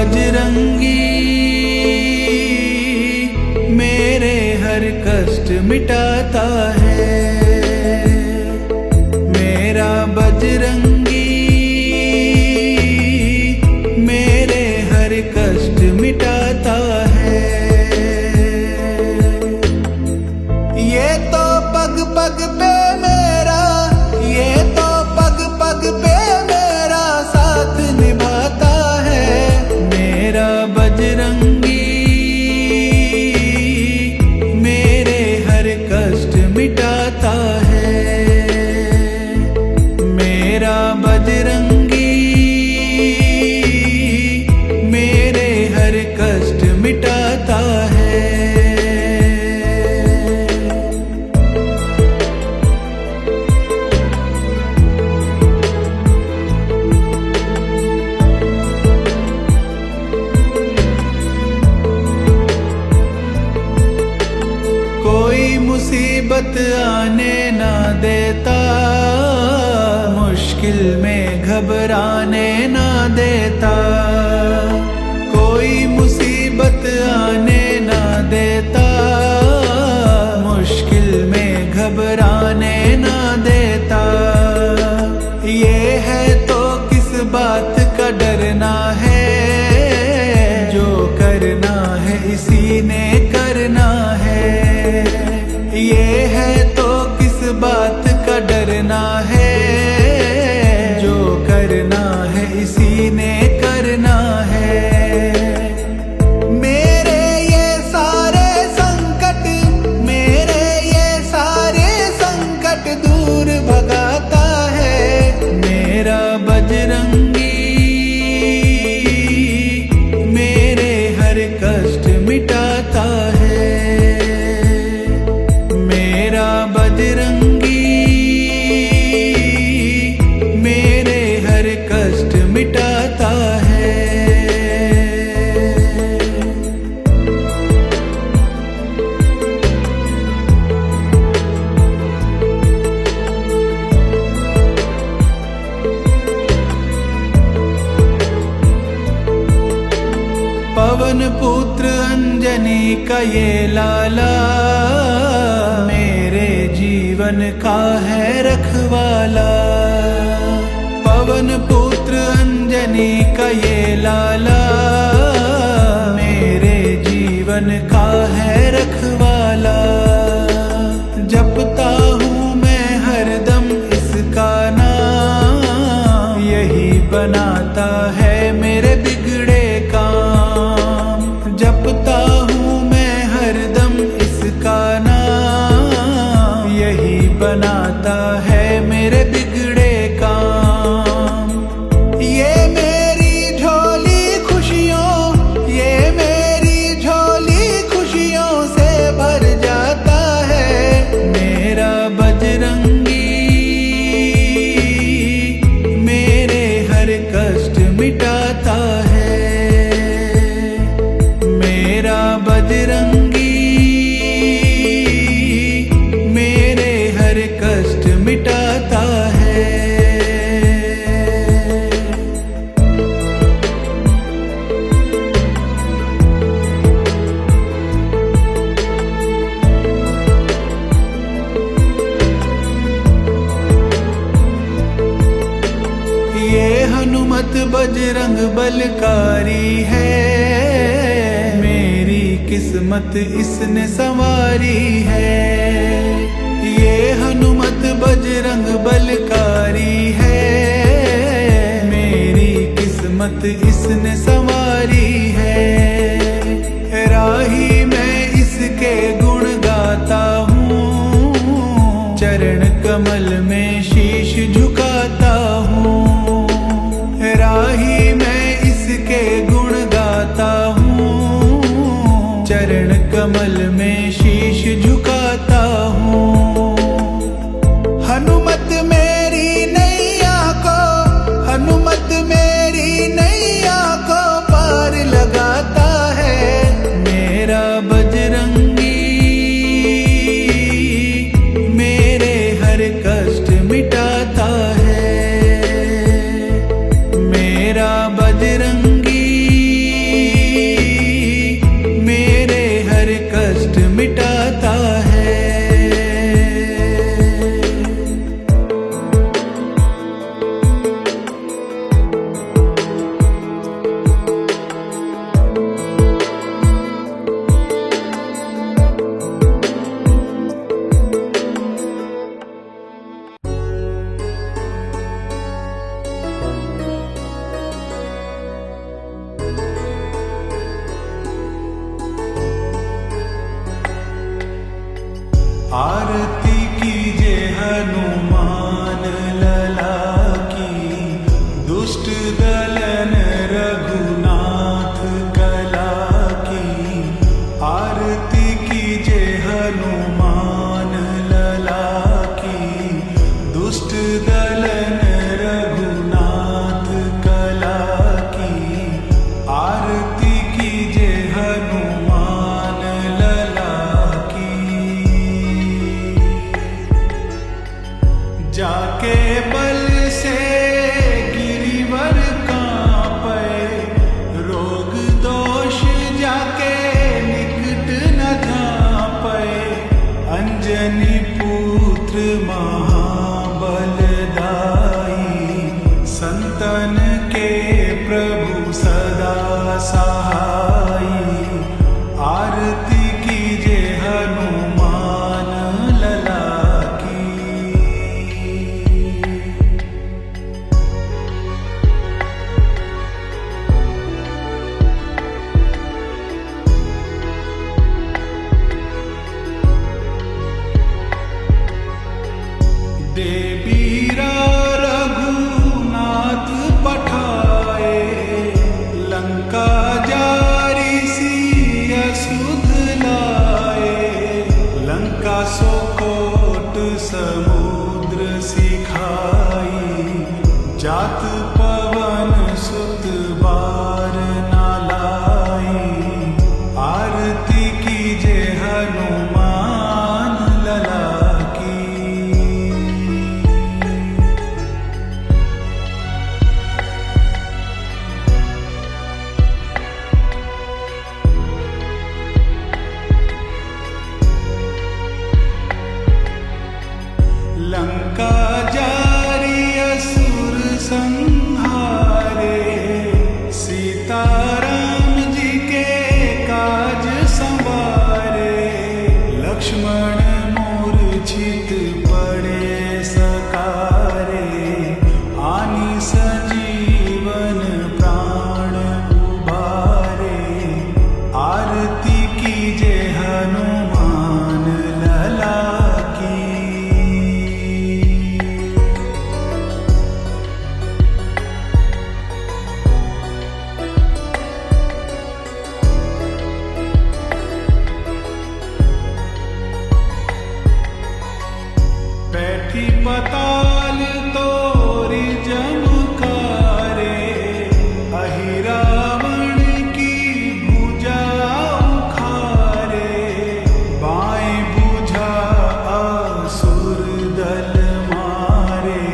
बजरंगी मेरे हर कष्ट मिटाता है। मेरा बजरंगी मेरे हर कष्ट मिटाता है। ये तो पग पग पे मेरा, ये तो पग पग पे मेरा साथ निभाता है। मेरा बजरंगी मेरे हर कष्ट मिटाता है। मेरा बजरंगी मेरे हर कष्ट मिटाता है। कोई मुसीबत आने ना देता, मुश्किल में घबराने ना देता। कोई मुसीबत आने ना देता, मुश्किल में घबराने ना देता। ये है तो किस बात का डरना है, जो करना है इसी ने करना है। ये है तो किस बात का डरना है, जो करना है इसी ने करना है। मेरे ये सारे संकट, मेरे ये सारे संकट दूर भगाता है। मेरा बजरंगी मेरे हर कष्ट मिटाता है। मेरा बजरंगी मेरे हर कष्ट मिटाता है। पवन पुत्र अंजनी का ये लाला, मेरे जीवन का है रखवाला। पवन पुत्र अंजनी का ये लाला, मेरे जीवन का है रखवाला। जपता हूँ मैं हरदम इसका नाम, यही बनाता है मेरे बिगड़े काम। जपता हूँ मैं हरदम इसका नाम, यही बनाता है मेरे बिगड़े काम। ये मेरी झोली खुशियों, ये मेरी झोली खुशियों से भर जाता है। मेरा बजरंगी मेरे हर कष्ट मिटाता है। मेरा बजरंगी मेरे हर कष्ट मिटाता है। ये हनुमत बजरंग बलकारी है, मेरी किस्मत इसने संवारी है। ये हनुमत बजरंग बलकारी है, मेरी किस्मत इसने संवारी है। राही मैं इसके गुण गाता हूँ, चरण कमल में शीश झुकाता हूँ। राही मैं इसके गुण गाता हूँ, चरण कमल में शीश झुकाता हूँ। हनुमत मेरी नैया को, हनुमत मेरी नैया को पार लगाता है। मेरा बजरंगी मेरे हर कष्ट मिटा आरती कीजे हनुमान लला की, दुष्ट दलन रघुनाथ कला की। आरती कीजे हनुमान लला की, दुष्ट दलन रघुनाथ कला की। आरती कीजे हनुमान लला की। जाके बल से गिरिवर कांपे, रोग दोष जाके निकट न धापे। अंजनी पुत्र महाबलदाई, संतन के प्रभु सदा सहाई। आरती कीजे हनुमान लला की। देवीरा रघुनाथ पठाए, लंका जारी सिया सुध लाए। लंका सो कोट समुद्र सिखाई, जात पवन सुत बार ना लाई। आरती कीजे हनुमान लला की। लंका जारी असुर संहारे, सीताराम जी के काज संवारे। लक्ष्मण मूर्छित पड़े सकारे, आनि संजीवन प्राण उबारे। आरती कीजे हनुमान लला की। बैठी पताल तोरी जमकारे, अहि रावण की भुजा उखारे। बाएं भुजा असुर दल मारे,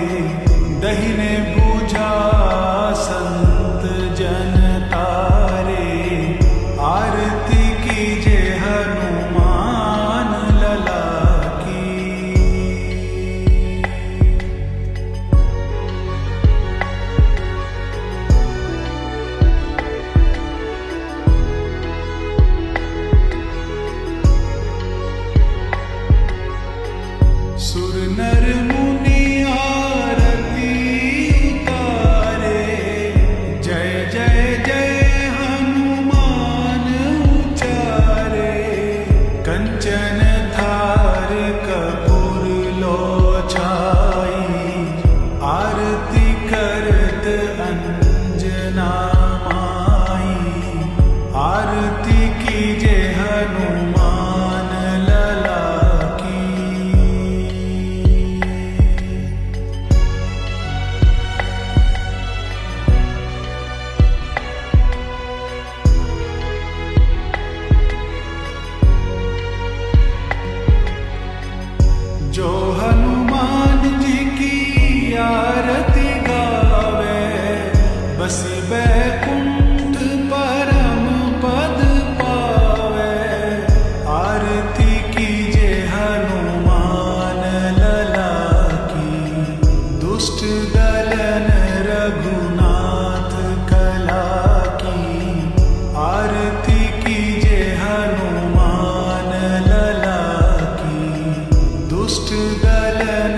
दहिने भुजा संत जन तारे। आरती कीजे हनुमान लला की। सुर नर मुनि आरती उतारे, जय जय जय हनुमान उचारे। कंचन थार कपूर लो छाई, आरती करत अंजना माई। आरती कीजे हनुमान लला की। जो हनुमान जी की आरती गावे, बस बैकुंठ परम पद पावे। आरती कीजे हनुमान लला की, दुष्ट दलन रघुनाथ कला की। आरती कीजे हनुमान लला की, दुष्ट दलन